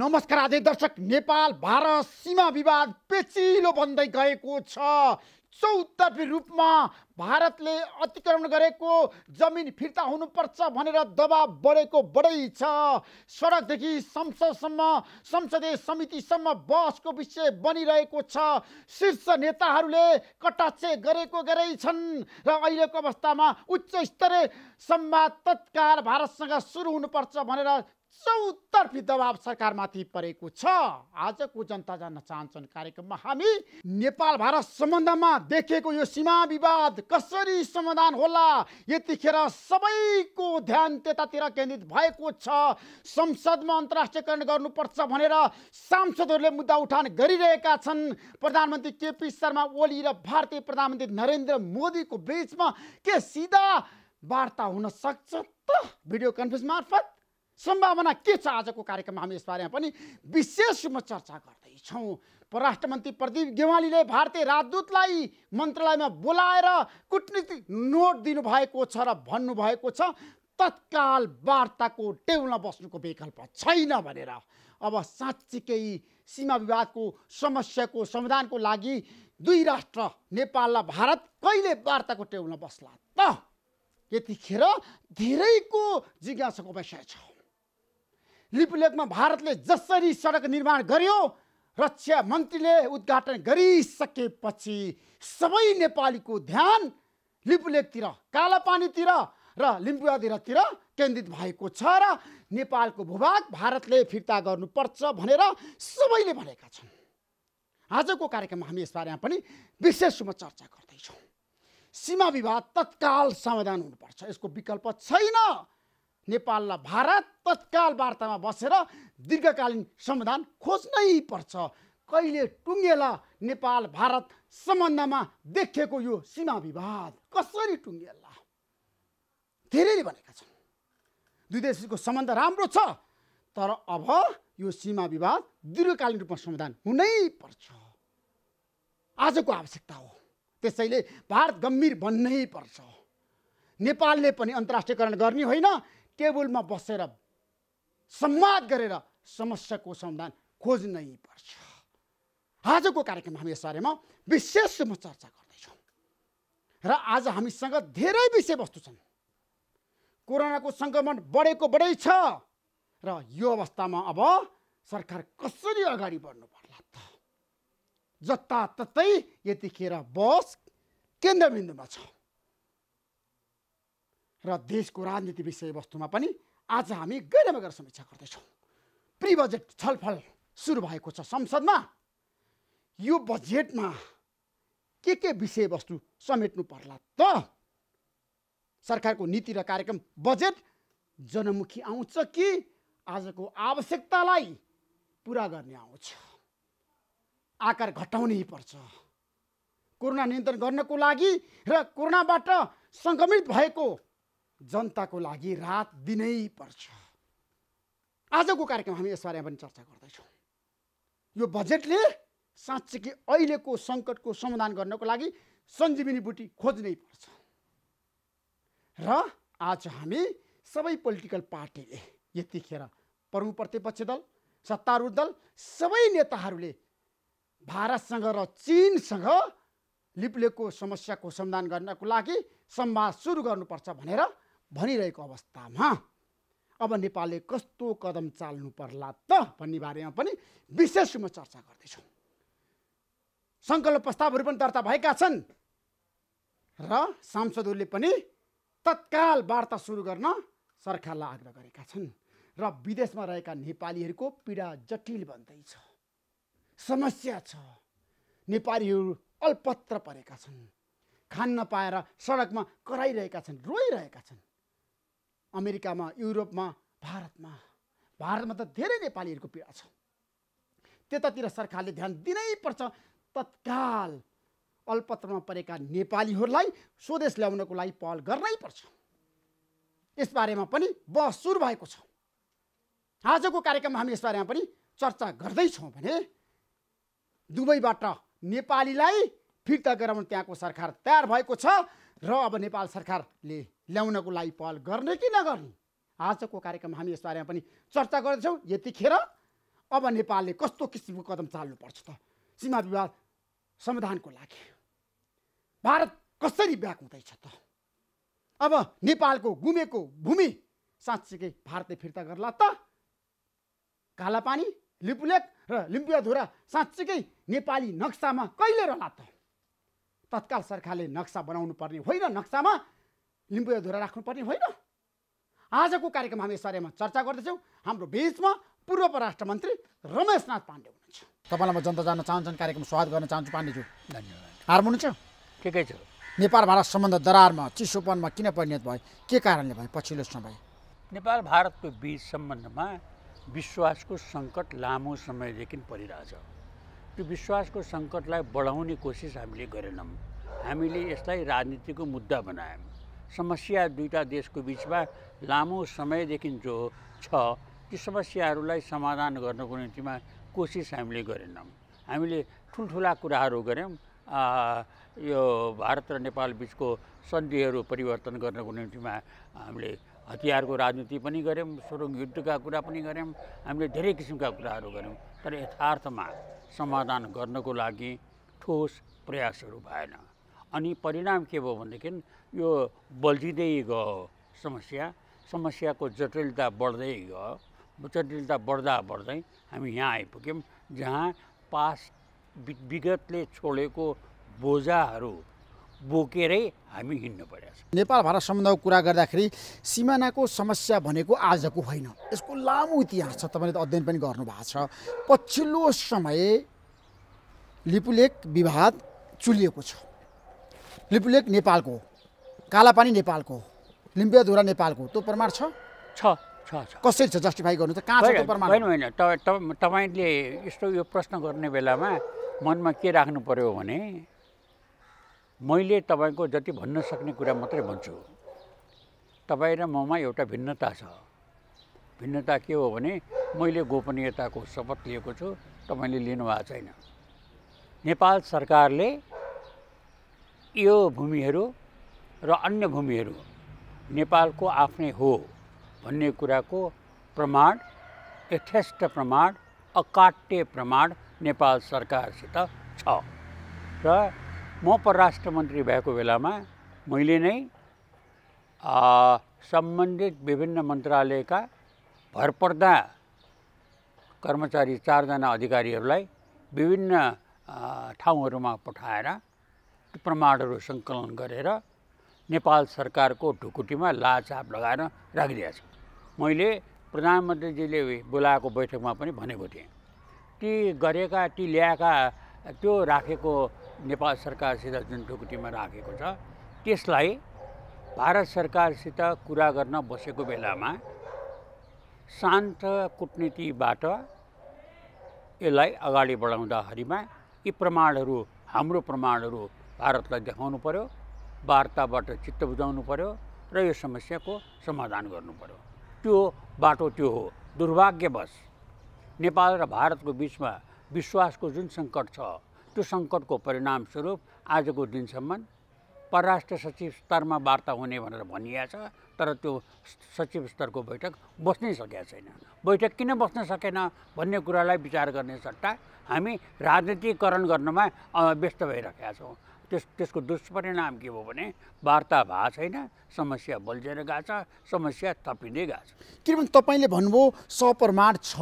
नमस्कार आदि दर्शक, नेपाल भारत सीमा विवाद पेचिलो बन्दै गएको छ। चौतर्फी रूपमा भारतले अतिक्रमण गरेको जमिन फिर्ता हुनुपर्छ भनेर दबाब बढेको बढै छ। सडकदेखि संसदसम्म, संसदीय समितिसम्म बहसको विषय बनिरहेको छ। शीर्ष नेताहरूले कटाक्ष गरेको गरै छन् र अहिलेको अवस्थामा उच्च स्तरीय संवाद तत्काल भारतसँग सुरु हुनुपर्छ भनेर चौतर्फी दबाव सरकारमाथि परेको छ। आजको जनता जान्न चाहन्छन् कार्यक्रममा हामी नेपाल भारत सम्बन्धमा देखेको यो सीमा विवाद कसरी समाधान होला, यतिखेर सबैको ध्यान त्यतातिर केन्द्रित भएको छ। संसदमा अन्तर्राष्ट्रियकरण गर्नुपर्छ भनेर सांसदहरूले मुद्दा उठान गरिरहेका छन्। प्रधानमन्त्री केपी शर्मा ओली र भारतीय प्रधानमन्त्री नरेन्द्र मोदीको बीचमा के सिधा वार्ता हुन सक्छ त भिडियो कन्फरेन्स मार्फत? सम्भावना के छ? आजको कार्यक्रममा हामी यसबारेमा पनि विशेष रूपमा चर्चा गर्दैछौँ। परराष्ट्र मन्त्री प्रदीप गेवालीले भारतीय राजदूतलाई मन्त्रालयमा बोलाएर कूटनीतिक नोट दिनुभएको छ र भन्नुभएको छ तत्काल वार्ताको टेबलमा बस्नुको विकल्प छैन भनेर। अब साँच्चीकै सीमा विवादको समस्याको समाधानको लागि दुई राष्ट्र नेपाल र भारत कहिले वार्ताको टेबलमा बस्ला त? यतिखेर धेरैको जिज्ञासाको विषय छ। लिपुलेकमा भारतले जसरी सडक निर्माण गर्यो, रक्षा मन्त्रीले उद्घाटन गरिसकेपछि सबै नेपालीको ध्यान लिपुलेकतिर, कालापानीतिर र लिम्बुवातिर केन्द्रित भएको छ र नेपालको भूभाग भारतले फिर्ता गर्नुपर्छ भनेर सबैले भनेका छन्। आजको कार्यक्रममा हामी यसबारेमा पनि विशेष रूपमा चर्चा गर्दैछौँ। सीमा विवाद तत्काल समाधान हुनुपर्छ, यसको विकल्प छैन। नेपाल र भारत तत्काल वार्तामा बसेर दीर्घकालीन समाधान खोज्नै पर्छ। कहिले टुङ्गेला नेपाल भारत सम्बन्धमा देखेको यो सीमा विवाद कसरी टुङ्गेला? धेरैले भनेका छन् दुई देशको सम्बन्ध राम्रो छ, तर अब यो सीमा विवाद दीर्घकालीन रूपमा समाधान हुनै पर्छ। आजको आवश्यकता हो। त्यसैले भारत गम्भीर बन्नै पर्छ। नेपालले पनि अन्तर्राष्ट्रियकरण गर्ने होइन, टेबलमा बसेर संवाद गरेर समस्याको समाधान खोज्नै पर्छ। आजको कार्यक्रममा हामी यस बारेमा विशेष रूपमा चर्चा गर्दैछौँ र आज हामीसँग धेरै विषयवस्तु छन्। कोरोनाको सङ्क्रमण बढेको बढै छ र यो अवस्थामा अब सरकार कसरी अगाडि बढ्नु पर्ला त? जताततै यतिखेर बहस केन्द्रबिन्दुमा छ र देशको राजनीति विषयवस्तुमा पनि आज हामी गहिरोमा गएर समीक्षा गर्दैछौँ। प्री बजेट छलफल सुरु भएको छ संसदमा। यो बजेटमा के विषयवस्तु समेट्नु पर्ला त? सरकारको नीति र कार्यक्रम बजेट जनमुखी आउँछ कि आजको आवश्यकतालाई पुरा गर्ने आउँछ? आकार घटाउनै पर्छ। कोरोना नियन्त्रण गर्नको लागि र कोरोनाबाट सङ्क्रमित भएको जनताको लागि राहत दिनै पर्छ। आजको कार्यक्रम हामी यसबारेमा पनि चर्चा गर्दैछौँ। यो बजेटले साँच्चै अहिलेको सङ्कटको समाधान गर्नको लागि सञ्जीवनी बुटी खोज्नै पर्छ। र आज हामी सबै पोलिटिकल पार्टीले यतिखेर प्रमुख प्रतिपक्ष दल, सत्तारूढ दल, सबै नेताहरूले भारतसँग र चीनसँग लिपुलेकको समस्याको समाधान गर्नको लागि संवाद सुरु गर्नुपर्छ भनेर भनिरहेको अवस्थामा अब नेपालले कस्तो कदम चाल्नु पर्ला त भन्ने बारेमा पनि विशेष रूपमा चर्चा गर्दैछौँ। सङ्कल्प प्रस्तावहरू पनि दर्ता भएका छन् र सांसदहरूले पनि तत्काल वार्ता सुरु गर्न सरकारलाई आग्रह गरेका छन् र विदेशमा रहेका नेपालीहरूको पीडा जटिल बन्दैछ। समस्या छ। नेपालीहरू अल्पत्र परेका छन्, खान नपाएर सडकमा कराइरहेका छन्, रोइरहेका छन्। अमेरिकामा, युरोपमा, भारतमा त धेरै नेपालीहरूको पीडा छ। त्यतातिर सरकारले ध्यान दिनै पर्छ। तत्काल अल्पत्रमा परेका नेपालीहरूलाई स्वदेश ल्याउनको लागि पहल गर्नै पर्छ। यसबारेमा पनि बहस सुरु भएको छ। आजको कार्यक्रममा हामी यसबारेमा पनि चर्चा गर्दैछौँ भने दुबईबाट नेपालीलाई फिर्ता गराउन त्यहाँको सरकार तयार भएको छ र अब नेपाल सरकारले ल्याउनको लागि पहल गर्ने कि नगर्ने? आजको कार्यक्रममा हामी यसबारेमा पनि चर्चा गर्दैछौँ। यतिखेर अब नेपालले कस्तो किसिमको कदम चाल्नुपर्छ त सीमा विवाद समाधानको लागि? भारत कसरी ब्याक हुँदैछ त? अब नेपालको गुमेको भूमि साँच्चीकै भारतले फिर्ता गर्ला त? कालापानी, लिपुलेक र लिम्पियाधुरा साँच्चीकै नेपाली नक्सामा कहिले रहला त? तत्काल सरकारले नक्सा बनाउनु पर्ने होइन, नक्सामा लिम्पियाधुरा राख्नुपर्ने होइन? आजको कार्यक्रम हामी यसबारेमा चर्चा गर्दैछौँ। हाम्रो बीचमा पूर्व परराष्ट्र मन्त्री रमेशनाथ पाण्डे हुनुहुन्छ। तपाईँलाई म जनता जान्न चाहन्छन् कार्यक्रम स्वागत गर्न चाहन्छु पाण्डेज्यू। धन्यवाद। आराम हुनुहुन्छ? ठिकै छ। नेपाल भारत सम्बन्ध दरारमा चिसोपनमा किन परिणत भयो? के कारणले भयो पछिल्लो समय? नेपाल भारतको बीच सम्बन्धमा विश्वासको सङ्कट लामो समयदेखि परिरहेछ। त्यो विश्वासको सङ्कटलाई बढाउने कोसिस हामीले गरेनौँ। हामीले यसलाई राजनीतिको मुद्दा बनायौँ। समस्या दुईटा देशको बिचमा लामो समयदेखि जो छ ती समस्याहरूलाई समाधान गर्नको निम्तिमा कोसिस हामीले गरेनौँ। हामीले ठुल्ठुला कुराहरू गऱ्यौँ। यो भारत र नेपाल बिचको सन्धिहरू परिवर्तन गर्नको निम्तिमा हामीले हतियारको राजनीति पनि गऱ्यौँ, सुरुङ युद्धका कुरा पनि गऱ्यौँ, हामीले धेरै किसिमका कुराहरू गऱ्यौँ। तर यथार्थमा समाधान गर्नको लागि ठोस प्रयासहरू भएन। अनि परिणाम के भयो भनेदेखि यो बल्झिँदै गयो समस्याको जटिलता बढ्दै गयो। जटिलता बढ्दा बढ्दै हामी यहाँ आइपुग्यौँ जहाँ विगतले छोडेको बोझाहरू बोकेरै हामी हिँड्नु परेको छ। नेपाल भारत सम्बन्धको कुरा गर्दाखेरि सिमानाको समस्या भनेको आजको होइन, यसको लामो इतिहास छ। तपाईँले त अध्ययन पनि गर्नुभएको छ। पछिल्लो समय लिपुलेक विवाद चुलिएको छ। लिपुलेक नेपालको, कालापानी नेपालको, लिम्पियाधुरा नेपालको, त्यो प्रमाण छ? कसरी छ? जस्टिफाई गर्नु त कहाँ छ त्यो प्रमाण? होइन, तपाईँले यस्तो यो प्रश्न गर्ने बेलामा मनमा के राख्नु पर्यो भने मैले तपाईँको जति भन्न सक्ने कुरा मात्रै भन्छु। तपाईँ र ममा एउटा भिन्नता छ। भिन्नता के हो भने मैले गोपनीयताको शपथ लिएको छु, तपाईँले लिनुभएको छैन। नेपाल सरकारले यो भूमिहरू र अन्य भूमिहरू नेपालको आफ्नै हो भन्ने कुराको प्रमाण, यथेष्ट प्रमाण, अकाट्य प्रमाण नेपाल सरकारसित छ। र म परराष्ट्र मन्त्री भएको बेलामा मैले नै सम्बन्धित विभिन्न मन्त्रालयका भरपर्दा कर्मचारी 4 जना अधिकारीहरूलाई विभिन्न ठाउँहरूमा पठाएर प्रमाणहरू सङ्कलन गरेर नेपाल सरकारको ढुकुटीमा लाचाप लगाएर राखिदिएको छ। मैले प्रधानमन्त्रीजीले बोलाएको बैठकमा पनि भनेको थिएँ, ती ल्याएका त्यो राखेको नेपाल सरकारसित जुन ढुकुटीमा राखेको छ त्यसलाई भारत सरकारसित कुरा गर्न बसेको बेलामा शान्त कुटनीतिबाट यसलाई अगाडि बढाउँदाखेरिमा यी प्रमाणहरू, हाम्रो प्रमाणहरू भारतलाई देखाउनु पर्यो, वार्ताबाट चित्त बुझाउनु पर्यो र यो समस्याको समाधान गर्नु पर्यो। त्यो बाटो त्यो हो। दुर्भाग्यवश नेपाल र भारतको बिचमा विश्वासको जुन सङ्कट छ त्यो सङ्कटको परिणामस्वरूप आजको दिनसम्म परराष्ट्र सचिव स्तरमा वार्ता हुने भनेर भनिएको छ, तर त्यो सचिव स्तरको बैठक बस्नै सकेको छैन। बैठक किन बस्न सकेन भन्ने कुरालाई विचार गर्ने सट्टा हामी राजनीतिकरण गर्नमा व्यस्त भइरहेका छौँ। त्यसको दुष्परिणाम के हो भने वार्ता भएको छैन, समस्या बल्झेर गएको छ, समस्या थपिँदै गएको छ। किनभने तपाईँले भन्नुभयो सप्रमाण छ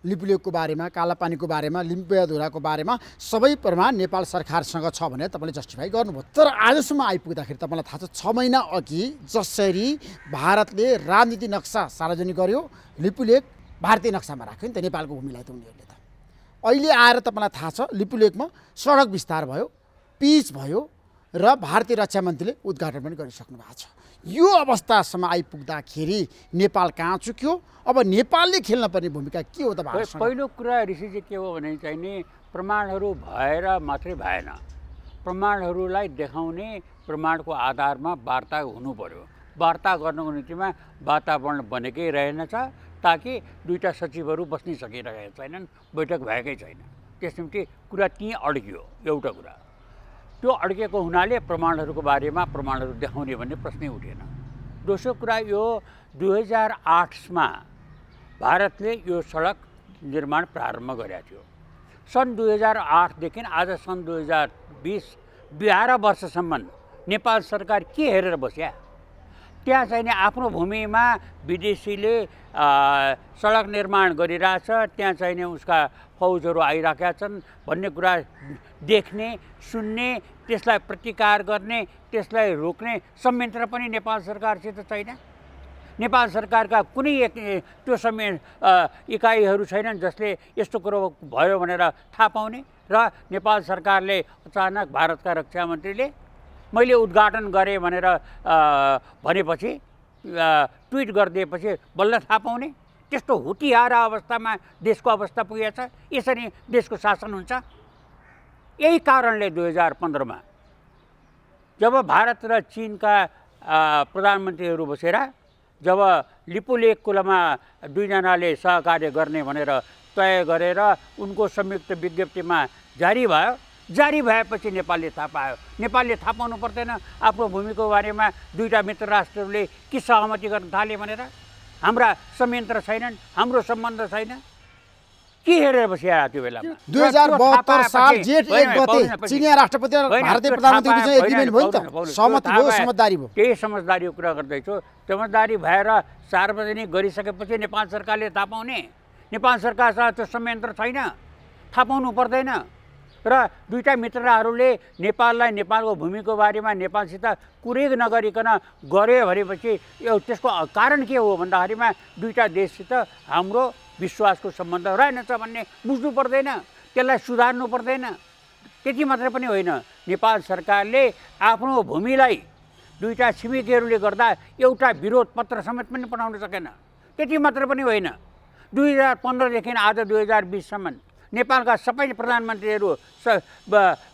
लिपुलेकको बारेमा, कालापानीको बारेमा, लिम्पियाधुराको बारेमा सबै प्रमाण नेपाल सरकारसँग छ भनेर तपाईँले जस्टिफाई गर्नुभयो। तर आजसम्म आइपुग्दाखेरि तपाईँलाई थाहा छ 6 महिना अघि जसरी भारतले राजनीति नक्सा सार्वजनिक गर्यो, लिपुलेक भारतीय नक्सामा राख्यो नि त नेपालको भूमिलाई त उनीहरूले त। अहिले आएर तपाईँलाई थाहा छ लिपुलेकमा सडक विस्तार भयो, पिच भयो र भारतीय रक्षा मन्त्रीले उद्घाटन पनि गरिसक्नु भएको छ। यो अवस्थासम्म आइपुग्दाखेरि नेपाल कहाँ चुक्यो? अब नेपालले खेल्न पर्ने भूमिका के हो त? पहिलो कुरा ऋषि चाहिँ के हो भने चाहिँ नि प्रमाणहरू भएर मात्रै भएन, प्रमाणहरूलाई देखाउने प्रमाणको आधारमा वार्ता हुनु पर्यो। वार्ता गर्नको निम्तिमा वातावरण बनेकै रहेनछ, ताकि दुईटा सचिवहरू बस्नै सकिरहेका छैनन्, बैठक भएकै छैन। त्यस निम्ति कुरा त्यहीँ अड्कियो। एउटा कुरा त्यो अड्केको हुनाले प्रमाणहरूको बारेमा प्रमाणहरू देखाउने भन्ने प्रश्नै उठेन। दोस्रो कुरा यो 2008 भारतले यो सडक निर्माण प्रारम्भ गरेको थियो। सन् 2008देखि आज सन् 2020 12 वर्षसम्म नेपाल सरकार के हेरेर बस्या? त्यहाँ चाहिँ नि आफ्नो भूमिमा विदेशीले सडक निर्माण गरिरहेछ, त्यहाँ चाहिँ नि उसका फौजहरू आइरहेका छन् भन्ने कुरा देख्ने, सुन्ने, त्यसलाई प्रतिकार गर्ने, त्यसलाई रोक्ने संयन्त्र पनि नेपाल सरकारसित छैन। नेपाल सरकारका कुनै एक त्यो इकाइहरू छैनन् जसले यस्तो कुरो भयो भनेर थाहा पाउने। र नेपाल सरकारले अचानक भारतका रक्षा मन्त्रीले मैले उद्घाटन गरेँ भनेर भनेपछि ट्विट गरिदिएपछि बल्ल थाहा पाउने। त्यस्तो हुटिहारा अवस्थामा देशको अवस्था पुगेछ। यसरी देशको शासन हुन्छ। यही कारणले 2015मा जब भारत र चीनका प्रधानमन्त्रीहरू बसेर जब लिपुलेख कुलमा दुईजनाले सहकार्य गर्ने भनेर तय गरेर उनको संयुक्त विज्ञप्तिमा जारी भयो। जारी भएपछि नेपालले थाहा पायो। नेपालले थाहा पाउनु पर्दैन आफ्नो भूमिको बारेमा दुईटा मित्र राष्ट्रहरूले के सहमति गर्न थाले भनेर? हाम्रा संयन्त्र छैनन्, हाम्रो सम्बन्ध छैन। के हेरेर बसिया त्यो बेलामा? 2072 साल जेठ 1 गते चिनिया राष्ट्रपति र भारतीय प्रधानमन्त्री बीच एग्रिमेन्ट भयो नि त, सहमति भयो, समझदारी भयो। त्यही समझदारीको कुरा गर्दैछु। समझदारी भएर सार्वजनिक गरिसकेपछि नेपाल सरकारले थाहा पाउने। नेपाल सरकारसँग त्यो संयन्त्र छैन, थाहा पाउनु पर्दैन। र दुईटा मित्रहरूले नेपाललाई नेपालको भूमिको बारेमा नेपालसित कुरै नगरिकन गर्यो भनेपछि त्यसको कारण के हो भन्दाखेरिमा दुईटा देशसित हाम्रो विश्वासको सम्बन्ध रहेनछ भन्ने बुझ्नु पर्दैन, त्यसलाई सुधार्नु पर्दैन। त्यति मात्रै पनि होइन, नेपाल सरकारले आफ्नो भूमिलाई दुईटा छिमेकीहरूले गर्दा एउटा विरोध पत्र समेत पनि पठाउन सकेन। त्यति मात्र पनि होइन, 2015 देखि आज 2020सम्म नेपालका सबै प्रधानमन्त्रीहरू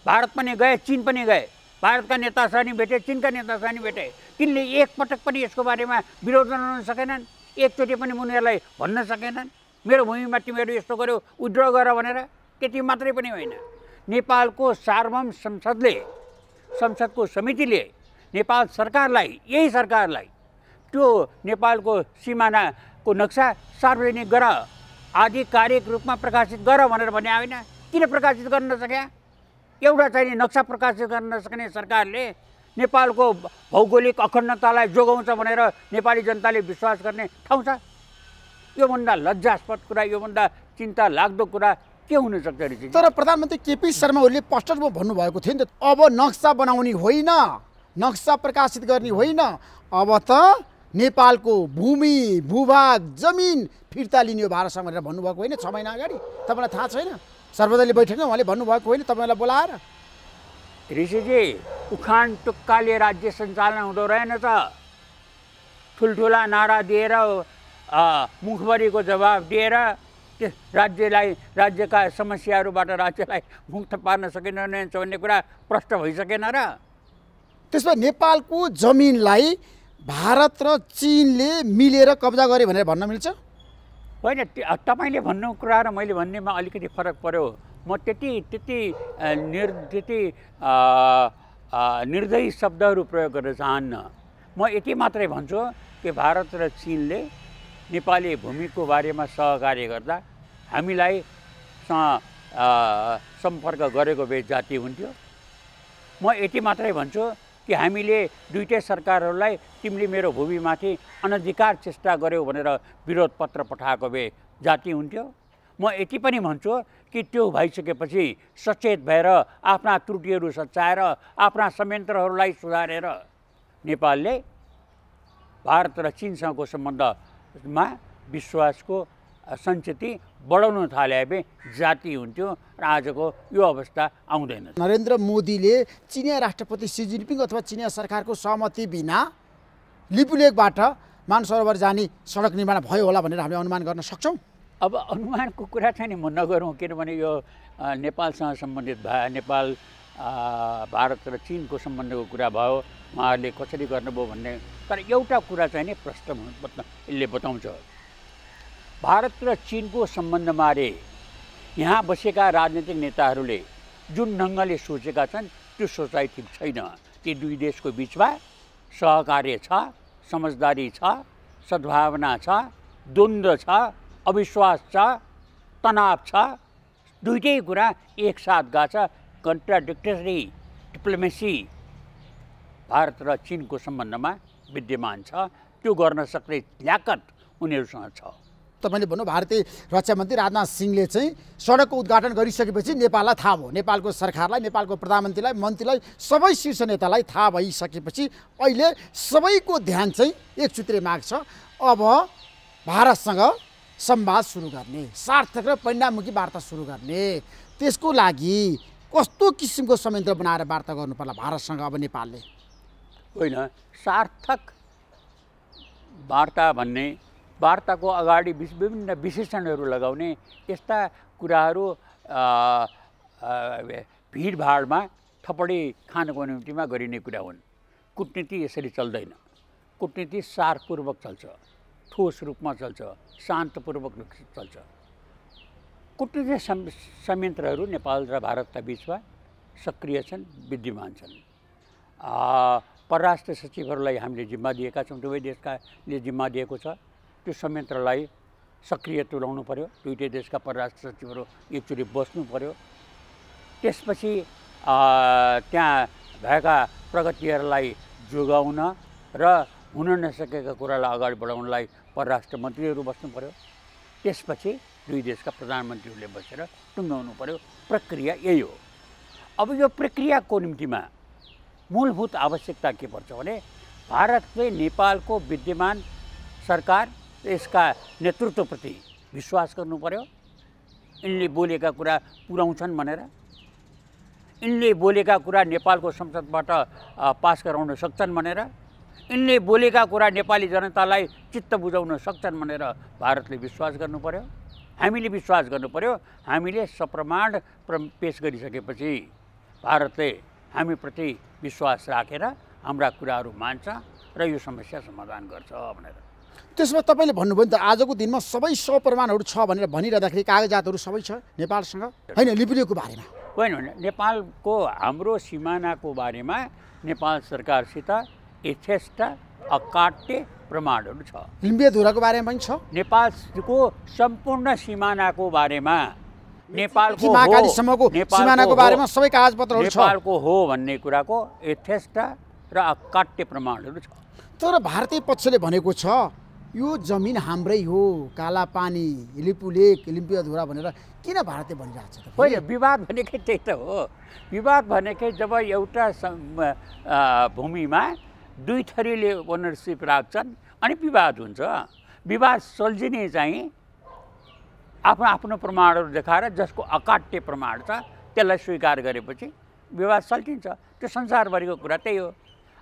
भारत पनि गए, चीन पनि गए। भारतका नेतासँग नि भेटे, चीनका नेतासँग नि भेटे। तिनले एकपटक पनि यसको बारेमा विरोध गर्न सकेनन्। एकचोटि पनि उनीहरूलाई भन्न सकेनन् मेरो भूमिमा तिमीहरू यस्तो गर्यो, विड्र गर भनेर। त्यति मात्रै पनि होइन, नेपालको सार्वभौम संसदको समितिले नेपाल सरकारलाई, यही सरकारलाई त्यो नेपालको सिमानाको नक्सा सार्वजनिक गर, आधिकारिक रूपमा प्रकाशित गर भनेर भने होइन। किन प्रकाशित गर्न नसक्या? एउटा चाहिँ नक्सा प्रकाशित गर्न नसक्ने सरकारले नेपालको भौगोलिक अखण्डतालाई जोगाउँछ भनेर नेपाली जनताले विश्वास गर्ने ठाउँ छ? योभन्दा लज्जास्पद कुरा, योभन्दा चिन्ता लाग्दो कुरा के हुन सक्छ ऋषि? तर प्रधानमन्त्री केपी शर्मा ओलीले स्पष्ट रूपमा भन्नुभएको थियो नि त, अब नक्सा बनाउने होइन, नक्सा प्रकाशित गर्ने होइन, अब त नेपालको भूमि, भूभाग, जमिन फिर्ता लिने हो भारतसँग भनेर भन्नुभएको होइन 6 महिना अगाडि? तपाईँलाई थाहा छैन? सर्वदलीय बैठकमा उहाँले भन्नुभएको होइन तपाईँलाई बोलाएर? ऋषिजी, उखान टुक्काले राज्य सञ्चालन हुँदो रहेनछ। ठुल्ठुला नारा दिएर, मुखभरिको जवाब दिएर राज्यका समस्याहरूबाट राज्यलाई मुक्त पार्न सकिँदैन भन्ने कुरा प्रष्ट भइसकेन र? त्यसमा नेपालको जमिनलाई भारत र चीनले मिलेर कब्जा गरे भनेर भन्न मिल्छ? होइन, तपाईँले भन्नु कुरा र मैले भन्नेमा अलिकति फरक पर्यो। म त्यति निर्दयी शब्दहरू प्रयोग गर्न चाहन्न। म यति मात्रै भन्छु कि भारत र चीनले नेपाली भूमिको बारेमा सहकार्य गर्दा हामीलाई सम्पर्क गरेको भए जाति हुन्थ्यो। म यति मात्रै भन्छु कि हामीले दुईटै सरकारहरूलाई तिमीले मेरो भूमिमाथि अनधिकार चेष्टा गर्यौ भनेर विरोध पत्र पठाएको भए जाति हुन्थ्यो। म यति पनि भन्छु कि त्यो भइसकेपछि सचेत भएर आफ्ना त्रुटिहरू सच्याएर आफ्ना संयन्त्रहरूलाई सुधारेर नेपालले भारत र चीनसँगको सम्बन्धमा विश्वासको सञ्चिति बढाउन थाले भए जाति हुन्थ्यो र आजको यो अवस्था आउँदैन। नरेन्द्र मोदीले चिनिया राष्ट्रपति सी जिनपिङ अथवा चिनिया सरकारको सहमति बिना लिपुलेखबाट मानसरोवर जाने सडक निर्माण भयो होला भनेर हामीले अनुमान गर्न सक्छौँ? अब अनुमानको कुरा चाहिँ नि म नगरौँ, किनभने यो नेपालसँग सम्बन्धित भयो, नेपाल भारत र चीनको सम्बन्धको कुरा भयो, उहाँहरूले कसरी गर्नुभयो भन्ने। तर एउटा कुरा चाहिँ नि प्रश्न यसले बताउँछ, भारत र चीनको सम्बन्धबारे यहाँ बसेका राजनीतिक नेताहरूले जुन ढङ्गले सोचेका छन् त्यो सोचाइ ठिक छैन। ती दुई देशको बिचमा सहकार्य छ, समझदारी छ, सद्भावना छ, द्वन्द्व छ, अविश्वास छ, तनाव छ, दुईटै कुरा एकसाथ गएको छ। कन्ट्राडिक्टरी डिप्लोमेसी भारत र चीनको सम्बन्धमा विद्यमान छ। त्यो गर्न सक्ने ल्याकत उनीहरूसँग छ। तपाईँले भन्नु भारतीय रक्षा मन्त्री राजनाथ सिंहले चाहिँ सडकको उद्घाटन गरिसकेपछि नेपाललाई थाहा भयो, नेपालको सरकारलाई, नेपालको प्रधानमन्त्रीलाई, मन्त्रीलाई, सबै शीर्ष नेतालाई थाहा भइसकेपछि अहिले सबैको ध्यान चाहिँ एकसूत्रीय माग छ। अब भारतसँग संवाद सुरु गर्ने, सार्थक र परिणाममुखी वार्ता सुरु गर्ने, त्यसको लागि कस्तो किसिमको संयन्त्र बनाएर वार्ता गर्नु पर्ला भारतसँग अब नेपालले? होइन, सार्थक वार्ता भन्ने वार्ताको अगाडि विभिन्न विशेषणहरू लगाउने यस्ता कुराहरू भिडभाडमा थपडी खानको निम्तिमा गरिने कुरा हुन्। कूटनीति यसरी चल्दैन। कूटनीति सारपूर्वक चल्छ, ठोस रूपमा चल्छ, शान्तपूर्वक चल्छ। कूटनीतिक संयन्त्रहरू नेपाल र भारतका बिचमा सक्रिय छन्, विद्यमान छन्। परराष्ट्र सचिवहरूलाई हामीले जिम्मा दिएका छौँ, दुवै देशकाले जिम्मा दिएको छ। त्यो संयन्त्रलाई सक्रिय तुल्याउनु पर्यो। दुईटै देशका परराष्ट्र सचिवहरू एकचोटि बस्नु पर्यो। त्यसपछि त्यहाँ भएका प्रगतिहरूलाई जोगाउन र हुन नसकेका कुरालाई अगाडि बढाउनलाई परराष्ट्र मन्त्रीहरू बस्नु पर्यो। त्यसपछि दुई देशका प्रधानमन्त्रीहरूले बसेर टुङ्गाउनु पर्यो। प्रक्रिया यही हो। अब यो प्रक्रियाको निम्तिमा मूलभूत आवश्यकता के पर्छ भने भारतले नेपालको विद्यमान सरकार, यसका नेतृत्वप्रति विश्वास गर्नु पर्यो। यिनले बोलेका कुरा पुर्याउँछन् भनेर, यिनले बोलेका कुरा नेपालको संसदबाट पास गराउन सक्छन् भनेर, यिनले बोलेका कुरा नेपाली जनतालाई चित्त बुझाउन सक्छन् भनेर भारतले विश्वास गर्नु पर्यो। हामीले विश्वास गर्नु पर्यो। हामीले सप्रमाण पेश गरिसकेपछि भारतले हामीप्रति विश्वास राखेर हाम्रा कुराहरू मान्छ र यो समस्या समाधान गर्छ भनेर। त्यसमा तपाईँले भन्नुभयो नि त आजको दिनमा सबै सप्रमाणहरू छ भनेर भनिरहँदाखेरि कागजातहरू सबै छ नेपालसँग, होइन लिपुलेखको बारेमा? होइन होइन, नेपालको हाम्रो सिमानाको बारेमा नेपाल सरकारसित यथेष्ट अकाट्य प्रमाणहरू छ। लिम्बियाधुराको बारेमा पनि छ। नेपालको सम्पूर्ण सिमानाको बारेमा, नेपालको सिमानाको बारेमा सबै कागजपत्रहरू छ। नेपालको हो भन्ने कुराको यथेष्ट र अकाट्य प्रमाणहरू छ। तर भारतीय पक्षले भनेको छ यो जमिन हाम्रै हो, काला पानी, लिपुलेख, लिम्पियाधुरा भनेर किन भारतले भनिरहेको छ? होइन, विवाद भनेकै त्यही त हो। विवाद भनेकै जब एउटा भूमिमा दुई थरीले ओनरसिप राख्छन् अनि विवाद हुन्छ। विवाद सल्झिने चाहिँ आफ्नो आफ्नो प्रमाणहरू देखाएर जसको अकाट्य प्रमाण छ त्यसलाई स्वीकार गरेपछि विवाद सल्झिन्छ। त्यो संसारभरिको कुरा त्यही हो।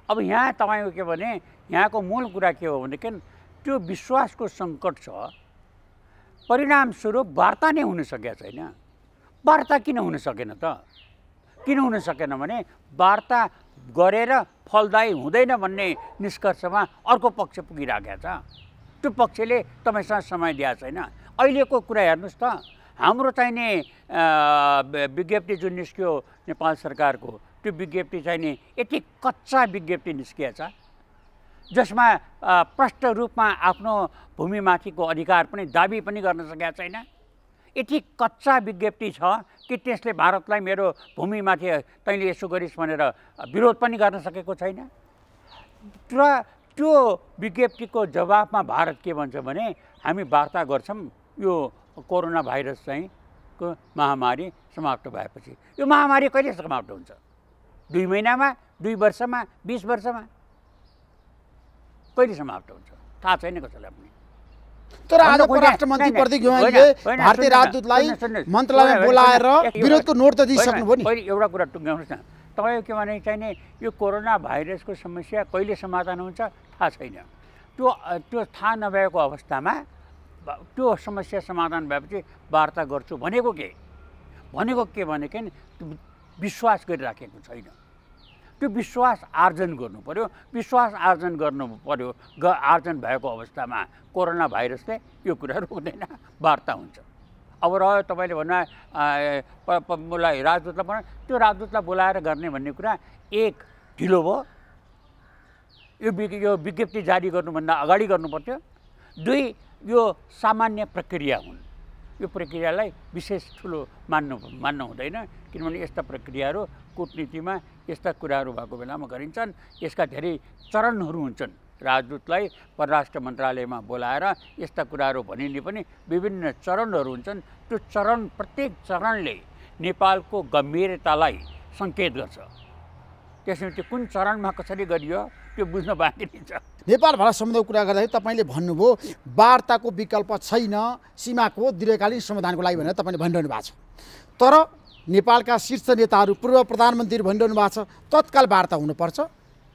अब यहाँ तपाईँको के भने यहाँको मूल कुरा के हो भनेदेखि त्यो विश्वासको सङ्कट छ। परिणामस्वरूप वार्ता नै हुन सकेको छैन। वार्ता किन हुन सकेन त? किन हुन सकेन भने वार्ता गरेर फलदायी हुँदैन भन्ने निष्कर्षमा अर्को पक्ष पुगिराखेको छ। त्यो पक्षले तपाईँसँग समय दिएको छैन। अहिलेको कुरा हेर्नुहोस् त, हाम्रो चाहिने विज्ञप्ति जुन निस्क्यो नेपाल सरकारको, त्यो विज्ञप्ति चाहिने यति कच्चा विज्ञप्ति निस्किएको छ जसमा प्रष्ट रूपमा आफ्नो भूमिमाथिको अधिकार पनि दाबी पनि गर्न सकेका छैन। यति कच्चा विज्ञप्ति छ कि त्यसले भारतलाई मेरो भूमिमाथि तैँले यसो गरिस् भनेर विरोध पनि गर्न सकेको छैन। र त्यो विज्ञप्तिको जवाफमा भारत के भन्छ भने हामी वार्ता गर्छौँ यो कोरोना भाइरस चाहिँ को महामारी समाप्त भएपछि। यो महामारी कहिले समाप्त हुन्छ? 2 महिनामा, 2 वर्षमा, 20 वर्षमा? कहिले समाप्त हुन्छ थाहा छैन कसैलाई पनि। तर आज परराष्ट्र मन्त्री प्रदीप ग्यावालीले भारतीय राजदूतलाई मन्त्रालयमा बोलाएर विरोधको नोट त दिइसक्नुभयो नि। पहिले एउटा कुरा टुङ्ग्याउनुहोस् न, तपाईँको के भने चाहिने यो कोरोना भाइरसको समस्या कहिले समाधान हुन्छ थाहा छैन। त्यो थाहा नभएको अवस्थामा त्यो समस्या समाधान भएपछि वार्ता गर्छु भनेको के भनेदेखि विश्वास गरिराखेको छैन। त्यो विश्वास आर्जन गर्नु पर्यो। विश्वास आर्जन गर्नु पर्यो। आर्जन भएको अवस्थामा कोरोना भाइरसले यो कुरा रोक्दैन, वार्ता हुन्छ। अब रह्यो तपाईँले भन्नु बोलाए राजदूतलाई बनाए, त्यो राजदूतलाई बोलाएर गर्ने भन्ने कुरा एक ढिलो भयो। यो विज्ञप्ति जारी गर्नुभन्दा अगाडि गर्नुपर्थ्यो। 2 यो सामान्य प्रक्रिया हुन्। यो प्रक्रियालाई विशेष ठुलो मान्नु हुँदैन, किनभने यस्ता प्रक्रियाहरू कूटनीतिमा यस्ता कुराहरू भएको बेलामा गरिन्छन्। यसका धेरै चरणहरू हुन्छन्। राजदूतलाई परराष्ट्र मन्त्रालयमा बोलाएर यस्ता कुराहरू भनिने पनि विभिन्न चरणहरू हुन्छन्। त्यो प्रत्येक चरणले नेपालको गम्भीरतालाई सङ्केत गर्छ। त्यसमा त्यो कुन चरणमा कसरी गरियो त्यो बुझ्न बाँकी नै छ। नेपाल भारत सम्बन्धको कुरा गर्दाखेरि तपाईँले भन्नुभयो वार्ताको विकल्प छैन, सीमाको दीर्घकालीन समाधानको लागि भनेर तपाईँले भनिरहनु भएको छ। तर नेपालका शीर्ष नेताहरू, पूर्व प्रधानमन्त्रीहरू भनिरहनु भएको छ तत्काल वार्ता हुनुपर्छ।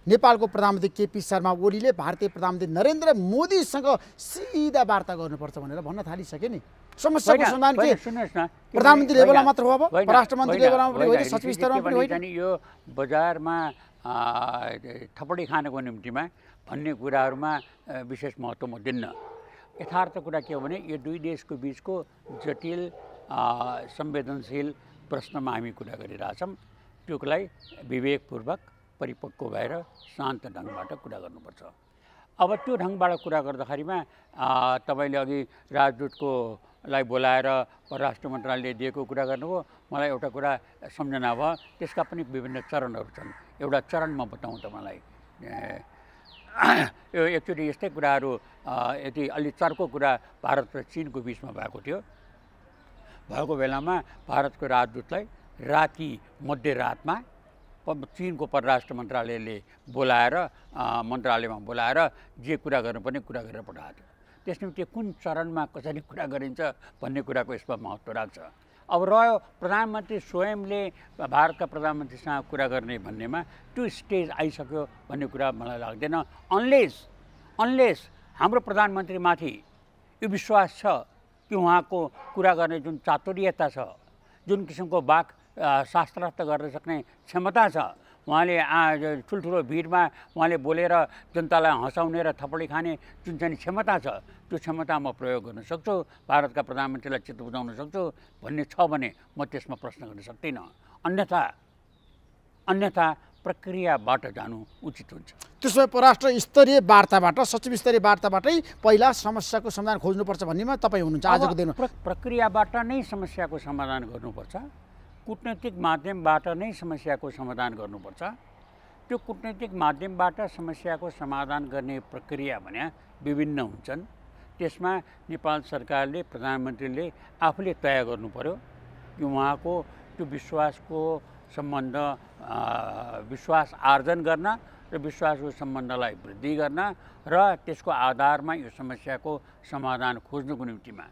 नेपालको प्रधानमन्त्री केपी शर्मा ओलीले भारतीय प्रधानमन्त्री नरेन्द्र मोदीसँग सिधा वार्ता गर्नुपर्छ भनेर भन्न थालिसके नि। समस्याको समाधान के प्रधानमन्त्री लेभलमा मात्र हो, अब परराष्ट्र मन्त्री लेभलमा पनि होइन, सचिव स्तरमा पनि होइन। यो बजारमा थपडी खानको निम्तिमा भन्ने कुराहरूमा विशेष महत्त्व म दिन्न। यथार्थ कुरा के हो भने यो दुई देशको बिचको जटिल संवेदनशील प्रश्नमा हामी कुरा गरिरहेछौँ। त्योलाई विवेकपूर्वक परिपक्व भएर शान्त ढङ्गबाट कुरा गर्नुपर्छ। अब त्यो ढङ्गबाट कुरा गर्दाखेरिमा तपाईँले अघि राजदूतलाई बोलाएर परराष्ट्र मन्त्रालयले दिएको कुरा गर्नुभयो। मलाई एउटा कुरा सम्झना भयो, त्यसका पनि विभिन्न चरणहरू छन्। एउटा चरण म बताउँ तपाईँलाई। यो एकचोटि यस्तै कुराहरू यति अलि चर्को कुरा भारत र चीनको बिचमा भएको थियो। भएको बेलामा भारतको राजदूतलाई राति मध्यरातमा चीनको परराष्ट्र मन्त्रालयले मन्त्रालयमा बोलाएर जे कुरा गर्नुपर्ने कुरा गरेर पठाएको थियो। त्यसमा त्यो कुन चरणमा कसरी कुरा गरिन्छ भन्ने कुराको यसमा महत्त्व राख्छ। अब रह्यो प्रधानमन्त्री स्वयंले भारतका प्रधानमन्त्रीसँग कुरा गर्ने भन्नेमा त्यो स्टेज आइसक्यो भन्ने कुरा मलाई लाग्दैन। अनलेस हाम्रो प्रधानमन्त्रीमाथि यो विश्वास छ कि उहाँको कुरा गर्ने जुन चातुर्यता छ, जुन किसिमको वाक शास्त्रार्थ गर्न सक्ने क्षमता छ, उहाँले ठुल्ठुलो भिडमा उहाँले बोलेर जनतालाई हँसाउने र थपडी खाने जुन चाहिँ क्षमता छ, त्यो क्षमता म प्रयोग गर्न सक्छु, भारतका प्रधानमन्त्रीलाई चित्त बुझाउन सक्छु भन्ने छ भने म त्यसमा प्रश्न गर्न सक्दिनँ। अन्यथा प्रक्रियाबाट जानु उचित हुन्छ। त्यसो भए परराष्ट्र स्तरीय वार्ताबाट, सचिव स्तरीय वार्ताबाटै पहिला समस्याको समाधान खोज्नुपर्छ भन्नेमा तपाईँ हुनुहुन्छ आजको दिनमा? प्रक्रियाबाट नै समस्याको समाधान गर्नुपर्छ। कूटनैतिक माध्यमबाट नै समस्याको समाधान गर्नुपर्छ। त्यो कूटनैतिक माध्यमबाट समस्याको समाधान गर्ने प्रक्रिया भने विभिन्न हुन्छन्। त्यसमा नेपाल सरकारले, प्रधानमन्त्रीले आफूले तय गर्नु पर्यो कि उहाँको त्यो विश्वासको सम्बन्ध, विश्वास आर्जन गर्न र विश्वासको सम्बन्धलाई वृद्धि गर्न र त्यसको आधारमा यो समस्याको समाधान खोज्नुको निम्तिमा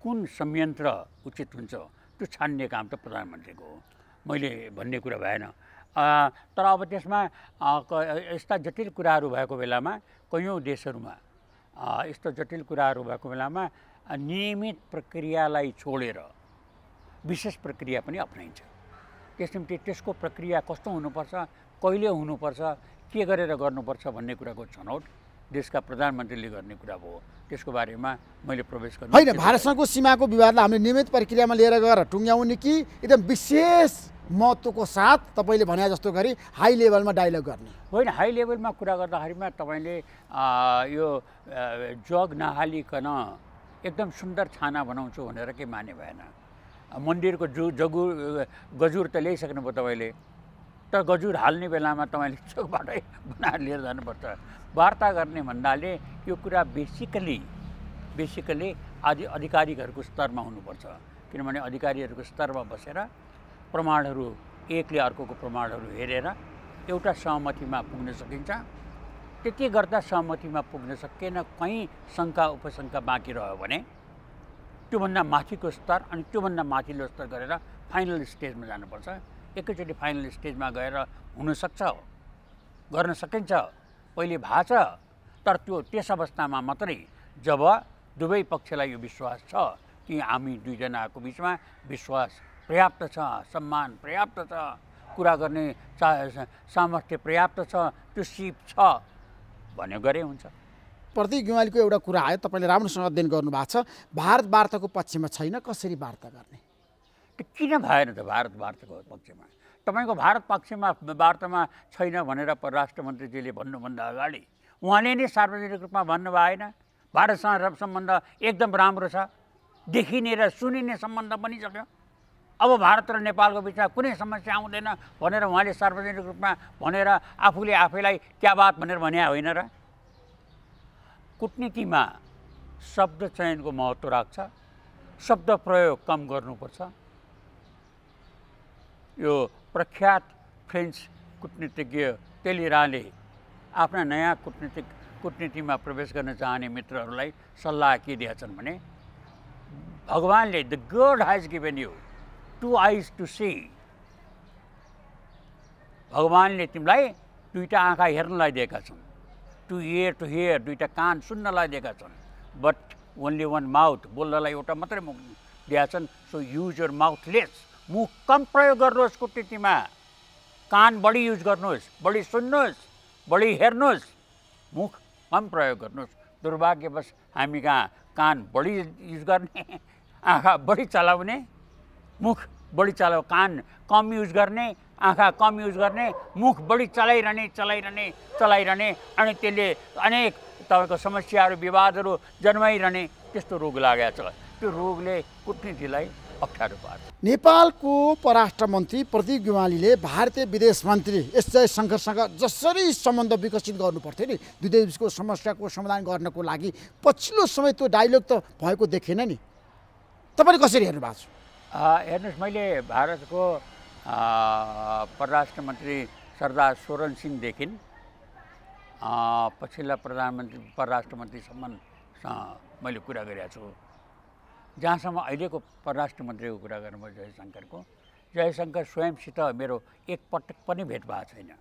कुन संयन्त्र उचित हुन्छ त्यो छान्ने काम त प्रधानमन्त्रीको हो, मैले भन्ने कुरा भएन। तर अब त्यसमा यस्ता जटिल कुराहरू भएको बेलामा कयौँ देशहरूमा यस्तो जटिल कुराहरू भएको बेलामा नियमित प्रक्रियालाई छोडेर विशेष प्रक्रिया पनि अपनाइन्छ। त्यस निम्ति त्यसको प्रक्रिया कस्तो हुनुपर्छ, कहिले हुनुपर्छ, के गरेर गर्नुपर्छ भन्ने कुराको छनौट देशका प्रधानमन्त्रीले गर्ने कुरा हो। त्यसको बारेमा मैले प्रवेश गर्नु होइन। भारतसँगको सीमाको विवादलाई हामीले नियमित प्रक्रियामा लिएर गएर टुङ्ग्याउने कि एकदम विशेष महत्त्वको साथ तपाईँले भने जस्तो गरी हाई लेभलमा डायलग गर्ने? होइन, हाई लेभलमा कुरा गर्दाखेरिमा तपाईँले यो जग नहालिकन एकदम सुन्दर छाना बनाउँछु भनेर के माने भएन। मन्दिरको गजुर त ल्याइसक्नुभयो तपाईँले, तर गजुर हाल्ने बेलामा तपाईँले चोकबाटै बनाएर लिएर जानुपर्छ। वार्ता गर्ने भन्नाले यो कुरा बेसिकली अधिकारीहरूको स्तरमा हुनुपर्छ। किनभने अधिकारीहरूको स्तरमा बसेर प्रमाणहरू, एकले अर्कोको प्रमाणहरू हेरेर एउटा सहमतिमा पुग्न सकिन्छ। त्यति गर्दा सहमतिमा पुग्न सकिएन, कहीँ शङ्का उपशङ्का बाँकी रह्यो भने त्योभन्दा माथिको स्तर अनि त्योभन्दा माथिल्लो स्तर गरेर फाइनल स्टेजमा जानुपर्छ। एकैचोटि फाइनल स्टेजमा गएर हुनसक्छ, गर्न सकिन्छ, पहिले भएको छ। तर त्यस अवस्थामा मात्रै जब दुवै पक्षलाई यो विश्वास छ कि हामी दुईजनाको बिचमा विश्वास पर्याप्त छ, सम्मान पर्याप्त छ, कुरा गर्ने सामर्थ्य पर्याप्त छ, त्यो सिप छ भन्यो गरे हुन्छ। प्रतीक गेवालीको एउटा कुरा आयो, तपाईँले राम्रोसँग अध्ययन गर्नुभएको छ, भारत वार्ताको पक्षमा छैन, कसरी वार्ता गर्ने? त्यो किन भएन त भारत वार्ताको पक्षमा? तपाईँको भारत पक्षमा वार्तामा छैन भनेर परराष्ट्र मन्त्रीजीले भन्नुभन्दा अगाडि उहाँले नै सार्वजनिक रूपमा भन्नु भएन भारतसँग सम्बन्ध एकदम राम्रो छ, देखिने र सुनिने सम्बन्ध बनिसक्यो। अब भारत र नेपालको बिचमा कुनै समस्या आउँदैन भनेर उहाँले सार्वजनिक रूपमा भनेर आफूले आफैलाई क्या बात भनेर भने होइन र। कुटनीतिमा शब्द चयनको महत्त्व राख्छ, शब्द प्रयोग कम गर्नुपर्छ। यो प्रख्यात फ्रेन्च कूटनीतिज्ञ टेलिराले आफ्ना नयाँ कूटनीतिमा प्रवेश गर्न चाहने मित्रहरूलाई सल्लाह के दिएछन् भने भगवानले the God has given you 2 eyes to see। भगवानले तिमीलाई दुईटा आँखा हेर्नलाई दिएका छन्, 2 ears to hear, दुईटा कान सुन्नलाई दिएका छन्, बट ओन्ली 1 माउथ, बोल्नलाई एउटा मात्रै मुख दिएका छन्। So use your mouth lace, मुख कम प्रयोग गर्नुहोस् कुटनीतिमा, कान बढी युज गर्नुहोस्, बढी सुन्नुहोस्, बढी हेर्नुहोस्, मुख कम प्रयोग गर्नुहोस्। दुर्भाग्यवश हामी कहाँ कान बढी युज गर्ने, आँखा बढी चलाउने, मुख बढी चलाउ, कान कम युज गर्ने, आँखा कम युज गर्ने, मुख बढी चलाइरहने अनि त्यसले अनेक तपाईँको समस्याहरू विवादहरू जन्माइरहने त्यस्तो रोग लागेको छ। त्यो रोगले कुटनीतिलाई अप्ठ्यारो पार्छ। नेपालको परराष्ट्र मन्त्री प्रदीप ग्यावालीले भारतीय विदेश मन्त्री एस जयशङ्करसँग जसरी सम्बन्ध विकसित गर्नुपर्थ्यो नि दुई देशको समस्याको समाधान गर्नको लागि पछिल्लो समय त्यो डायलग त भएको देखेन नि। तपाईँले कसरी हेर्नु भएको छ? हेर्नुहोस्, मैले भारतको परराष्ट्र मन्त्री सरदार सोरेन सिंहदेखि पछिल्ला परराष्ट्र मन्त्रीसम्मसँग मैले कुरा गरेको छु। जहाँसम्म अहिलेको परराष्ट्र मन्त्रीको कुरा गर्नुभयो जयशङ्कर स्वयंसित मेरो एकपटक पनि भेट भएको छैन,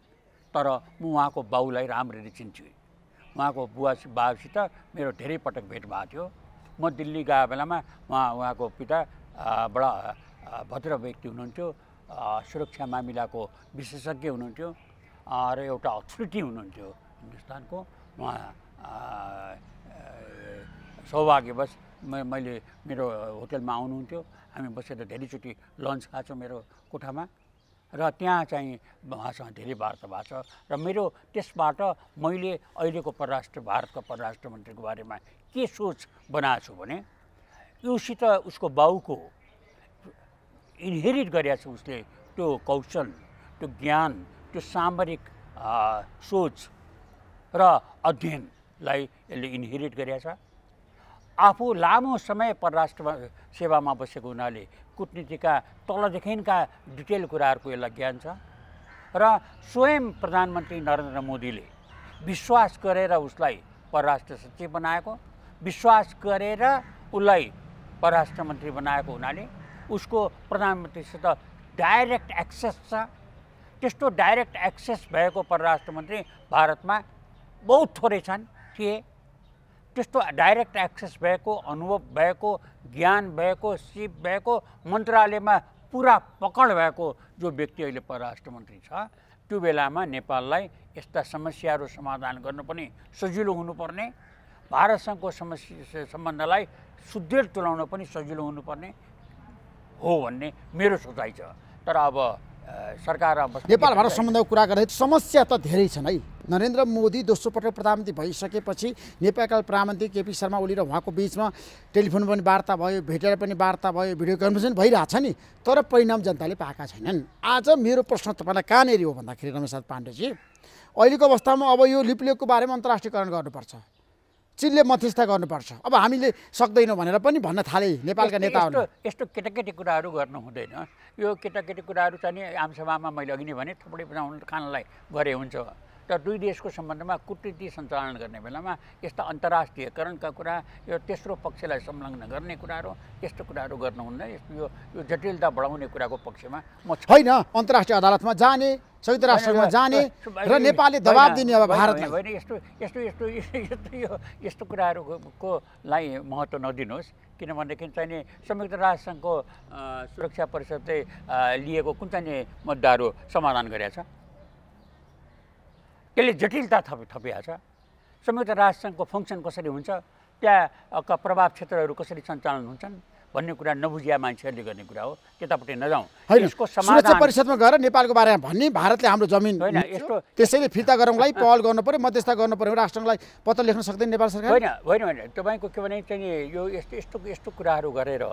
तर म उहाँको बाउलाई राम्ररी चिन्छु। उहाँको बाबुसित मेरो धेरै पटक भेट भएको थियो। म दिल्ली गएको बेलामा उहाँको पिता बडा भद्र व्यक्ति हुनुहुन्थ्यो, सुरक्षा मामिलाको विशेषज्ञ हुनुहुन्थ्यो र एउटा अथोरिटी हुनुहुन्थ्यो हिन्दुस्तानको। उहाँ सौभाग्यवश मैले मेरो होटलमा आउनुहुन्थ्यो, हामी बसेर धेरैचोटि लन्च खान्छौँ मेरो कोठामा, र त्यहाँ चाहिँ उहाँसँग धेरै वार्ता भएको छ। र मेरो त्यसबाट मैले अहिलेको भारतको परराष्ट्र मन्त्रीको बारेमा के सोच बनाएको छु भने योसित उसको बाउको इन्हेरिट गरेको छ उसले त्यो कौशल, त्यो ज्ञान, त्यो सामरिक सोच र अध्ययनलाई यसले इन्हेरिट गरेको छ। आफू लामो समय परराष्ट्र सेवामा बसेको हुनाले कुटनीतिका तलदेखिका डिटेल कुराहरूको यसलाई ज्ञान छ र स्वयं प्रधानमन्त्री नरेन्द्र मोदीले विश्वास गरेर उसलाई परराष्ट्र सचिव बनाएको, विश्वास गरेर उसलाई परराष्ट्र मन्त्री बनाएको हुनाले उसको प्रधानमन्त्रीसित डाइरेक्ट एक्सेस छ। त्यस्तो डाइरेक्ट एक्सेस भएको परराष्ट्र मन्त्री भारतमा बहुत थोरै थिए। त्यस्तो डाइरेक्ट एक्सेस भएको, अनुभव भएको, ज्ञान भएको, सिप भएको, मन्त्रालयमा पुरा पकड भएको जो व्यक्ति अहिले परराष्ट्र मन्त्री छ, त्यो बेलामा नेपाललाई यस्ता समस्याहरू समाधान गर्नु पनि सजिलो हुनुपर्ने, भारतसँगको सम्बन्धलाई सुदृढ तुल्याउन पनि सजिलो हुनुपर्ने हो भन्ने मेरो सोचाइ छ। तर अब सरकार नेपाल भारत सम्बन्धको कुरा गर्दै समस्या त धेरै छन् है। नरेन्द्र मोदी दोस्रो पटक प्रधानमन्त्री भइसकेपछि नेपालका प्रधानमन्त्री केपी शर्मा ओली र उहाँको बिचमा टेलिफोन पनि वार्ता भयो, भेटेर पनि वार्ता भयो, भिडियो कन्फरेन्स भइरहेछ नि, तर परिणाम जनताले पाएका छैनन्। आज मेरो प्रश्न तपाईँलाई कहाँनिर हो भन्दाखेरि रमेशनाथ पाण्डेजी, अहिलेको अवस्थामा अब यो लिपलेखको बारेमा अन्तर्राष्ट्रियकरण गर्नुपर्छ, चिनले मध्यस्थता गर्नुपर्छ, अब हामीले सक्दैनौँ भनेर पनि भन्न थाले नेपालका नेताहरू। यस्तो केटाकेटी कुराहरू गर्नु हुँदैन। यो केटाकेटी कुराहरू चाहिँ आमसभामा मैले अघि नै भने थोपडी बनाउनु खानलाई गरे हुन्छ, तर दुई देशको सम्बन्धमा कूटनीति सञ्चालन गर्ने बेलामा यस्ता अन्तर्राष्ट्रियकरणका कुरा, यो तेस्रो पक्षलाई संलग्न गर्ने कुराहरू, यस्तो कुराहरू गर्नुहुन्न। यो जटिलता बढाउने कुराको पक्षमा म होइन। अन्तर्राष्ट्रिय अदालतमा जाने, संयुक्त राष्ट्रमा जाने र नेपालले दबाब दिने अब भारतलाई होइन। यस्तो कुराहरूको लागि महत्त्व नदिनुहोस्, किनभनेदेखि चाहिँ संयुक्त राष्ट्रसङ्घको सुरक्षा परिषदले लिएको कुन चाहिँ मुद्दाहरू समाधान गरेका छ, त्यसले जटिलता थपिएको छ। संयुक्त राष्ट्रसङ्घको फङ्सन कसरी हुन्छ, त्यहाँका प्रभाव क्षेत्रहरू कसरी सञ्चालन हुन्छन्, भन्ने कुरा नबुझिया मान्छेहरूले गर्ने कुरा हो। त्यतापट्टि नजाउँ। होइन, यसको सुरक्षा समाधान परिषदमा गएर नेपालको बारेमा भन्ने भारतले हाम्रो जमिन होइन, यस्तो त्यसैले फिर्ता गराउनलाई पहल गर्नु पर्यो, मध्यस्थता गर्नु पर्यो, राष्ट्रलाई पत्र लेख्न सक्दैन नेपाल सरकार? होइन होइन होइन, तपाईँको के भने चाहिँ यो यस्तो यस्तो कुराहरू गरेर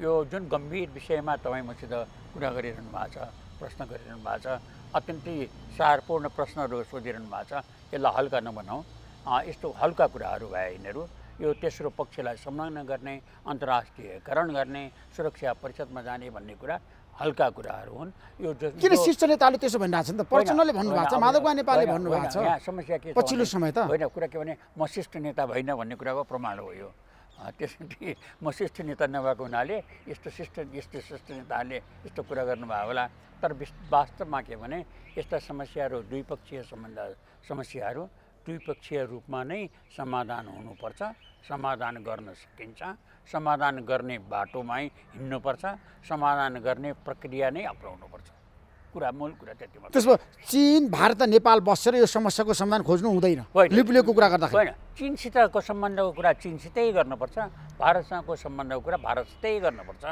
यो जुन गम्भीर विषयमा तपाईँ मसित कुरा गरिरहनु भएको छ, प्रश्न गरिरहनु भएको छ, अत्यन्तै सारपूर्ण प्रश्नहरू सोधिरहनु भएको छ, यसलाई हल्का नबनाऊ। यस्तो हल्का कुराहरू भए यिनीहरू यो तेस्रो पक्षलाई संलग्न गर्ने, अन्तर्राष्ट्रियकरण गर्ने, सुरक्षा परिषदमा जाने भन्ने कुरा हल्का कुराहरू हुन्। यो किन शीर्ष नेताले त्यसो भनिरहेको छ नि त? प्रचण्डले भन्नुभएको छ, माधवकुमार नेपालले भन्नुभएको छ। यहाँ समस्या के छ पछिल्लो समय त होइन, कुरा के भने म शिष्ट नेता भइन भन्ने कुराको प्रमाण हो यो। त्यसरी म शिष्ट नेता नभएको हुनाले यस्तो शिष्ट नेताहरूले यस्तो कुरा गर्नुभयो होला। तर वास्तवमा के भने यस्ता समस्याहरू द्विपक्षीय समस्याहरू द्विपक्षीय रूपमा नै समाधान हुनुपर्छ। समाधान गर्न सकिन्छ, समाधान गर्ने बाटोमै हिँड्नुपर्छ, समाधान गर्ने प्रक्रिया नै अपनाउनुपर्छ। मूल कुरा त्यति मात्र। त्यसो चीन, भारत र नेपाल बसेर यो समस्याको समाधान खोज्नु हुँदैन। लिपुलेको कुरा गर्दाखेरि होइन, चीनसितको सम्बन्धको कुरा चीनसितै गर्नुपर्छ, भारतसँगको सम्बन्धको कुरा भारतसितै गर्नुपर्छ।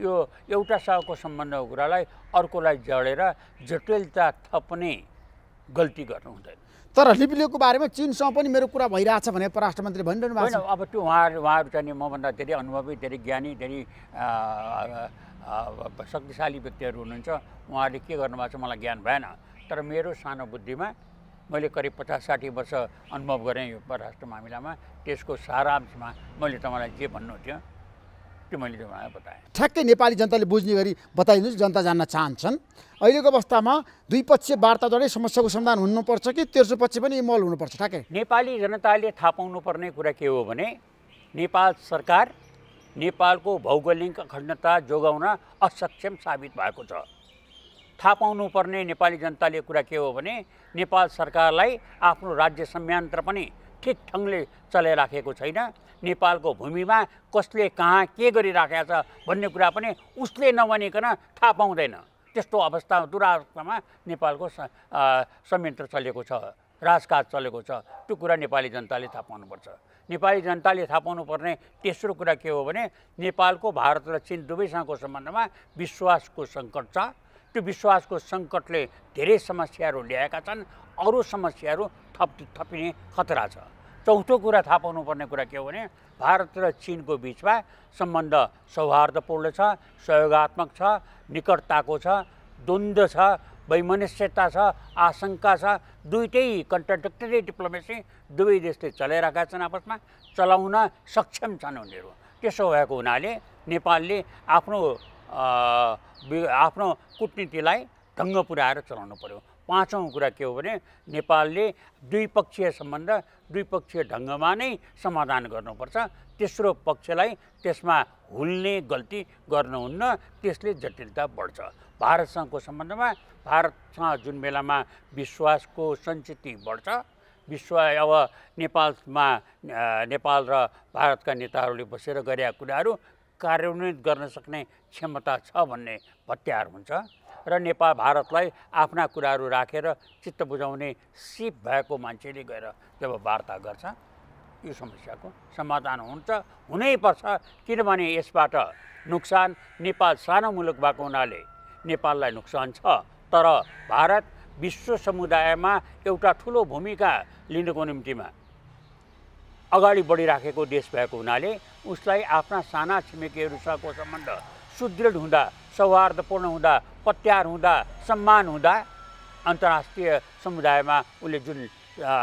यो एउटासँगको सम्बन्धको कुरालाई अर्कोलाई जडेर जटिलता थप्ने गल्ती गर्नु हुँदैन। तर लिपुलेको बारेमा चीनसँग पनि मेरो कुरा भइरहेछ भने परराष्ट्र मन्त्रीले भनिरहनु भएको छ। होइन, अब त्यो उहाँहरू चाहिँ मभन्दा धेरै अनुभवी, धेरै ज्ञानी, धेरै शक्तिशाली व्यक्तिहरू हुनुहुन्छ। उहाँहरूले के गर्नुभएको छ मलाई ज्ञान भएन। तर मेरो सानो बुद्धिमा मैले करिब 50-60 वर्ष अनुभव गरेँ यो परराष्ट्र मामिलामा। त्यसको सारांशमा मैले तपाईँलाई जे भन्नु थियो त्यो मैले तपाईँलाई बताएँ। ठ्याक्कै नेपाली जनताले बुझ्ने गरी बताइदिनुहोस्, जनता जान्न चाहन्छन्। अहिलेको अवस्थामा द्विपक्षीय वार्ताद्वारै समस्याको समाधान हुनुपर्छ कि तेस्रो पक्ष पनि इन्भल्भ हुनुपर्छ? ठ्याक्कै नेपाली जनताले थाहा पाउनुपर्ने कुरा के हो भने नेपाल सरकार नेपालको भौगोलिक अखण्डता जोगाउन असक्षम साबित भएको छ। थाहा पाउनुपर्ने नेपाली जनताले कुरा के हो भने नेपाल सरकारलाई आफ्नो राज्य संयन्त्र पनि ठिक ढङ्गले चलाइराखेको छैन। नेपालको भूमिमा कसले कहाँ के गरिराखेको छ भन्ने कुरा पनि उसले नभनिकन थाहा पाउँदैन। त्यस्तो अवस्था दुरावस्थामा नेपालको संयन्त्र चलेको छ, राजकाज चलेको छ। त्यो कुरा नेपाली जनताले थाहा पाउनुपर्छ। नेपाली जनताले थाहा पाउनुपर्ने तेस्रो कुरा के हो भने नेपालको भारत र चीन दुवैसँगको सम्बन्धमा विश्वासको सङ्कट छ। त्यो विश्वासको सङ्कटले धेरै समस्याहरू ल्याएका छन्। अरू समस्याहरू थपिने खतरा छ। चौथो कुरा थाहा पाउनुपर्ने कुरा के हो भने भारत र चीनको बिचमा सम्बन्ध सौहार्दपूर्ण छ, सहयोगात्मक छ, निकटताको छ, द्वन्द्व छ, वैमनस्यता छ, आशंका छ। दुईटै कन्ट्राडिक्टरी डिप्लोमेसी दुवै देशले चलाइरहेका छन्, आपसमा चलाउन सक्षम छन् उनीहरू। त्यसो भएको हुनाले नेपालले आफ्नो कूटनीतिलाई ढङ्ग पुर्याएर चलाउनु पर्यो। पाँचौँ कुरा के हो भने नेपालले द्विपक्षीय सम्बन्ध द्विपक्षीय ढङ्गमा नै समाधान गर्नुपर्छ। तेस्रो पक्षलाई त्यसमा हुल्ने गल्ती गर्नुहुन्न, त्यसले जटिलता बढ्छ। भारतसँगको सम्बन्धमा भारतसँग जुन बेलामा विश्वासको सञ्चिति बढ्छ, अब नेपाल र भारतका नेताहरूले बसेर गरेका कुराहरू कार्यान्वित गर्न सक्ने क्षमता छ भन्ने भत्यार हुन्छ र नेपाल भारतलाई आफ्ना कुराहरू राखेर चित्त बुझाउने सिप भएको मान्छेले गएर जब वार्ता गर्छ यो समस्याको समाधान हुन्छ, हुनैपर्छ। किनभने यसबाट नोक्सान नेपाल सानो मुलुक भएको हुनाले नेपाललाई नोक्सान छ, तर भारत विश्व समुदायमा एउटा ठुलो भूमिका लिनको निम्तिमा अगाडि बढिराखेको देश भएको हुनाले उसलाई आफ्ना साना छिमेकीहरूसँगको सम्बन्ध सुदृढ हुँदा, सौहार्दपूर्ण हुँदा, पत्यार हुँदा, सम्मान हुँदा अन्तर्राष्ट्रिय समुदायमा उसले जुन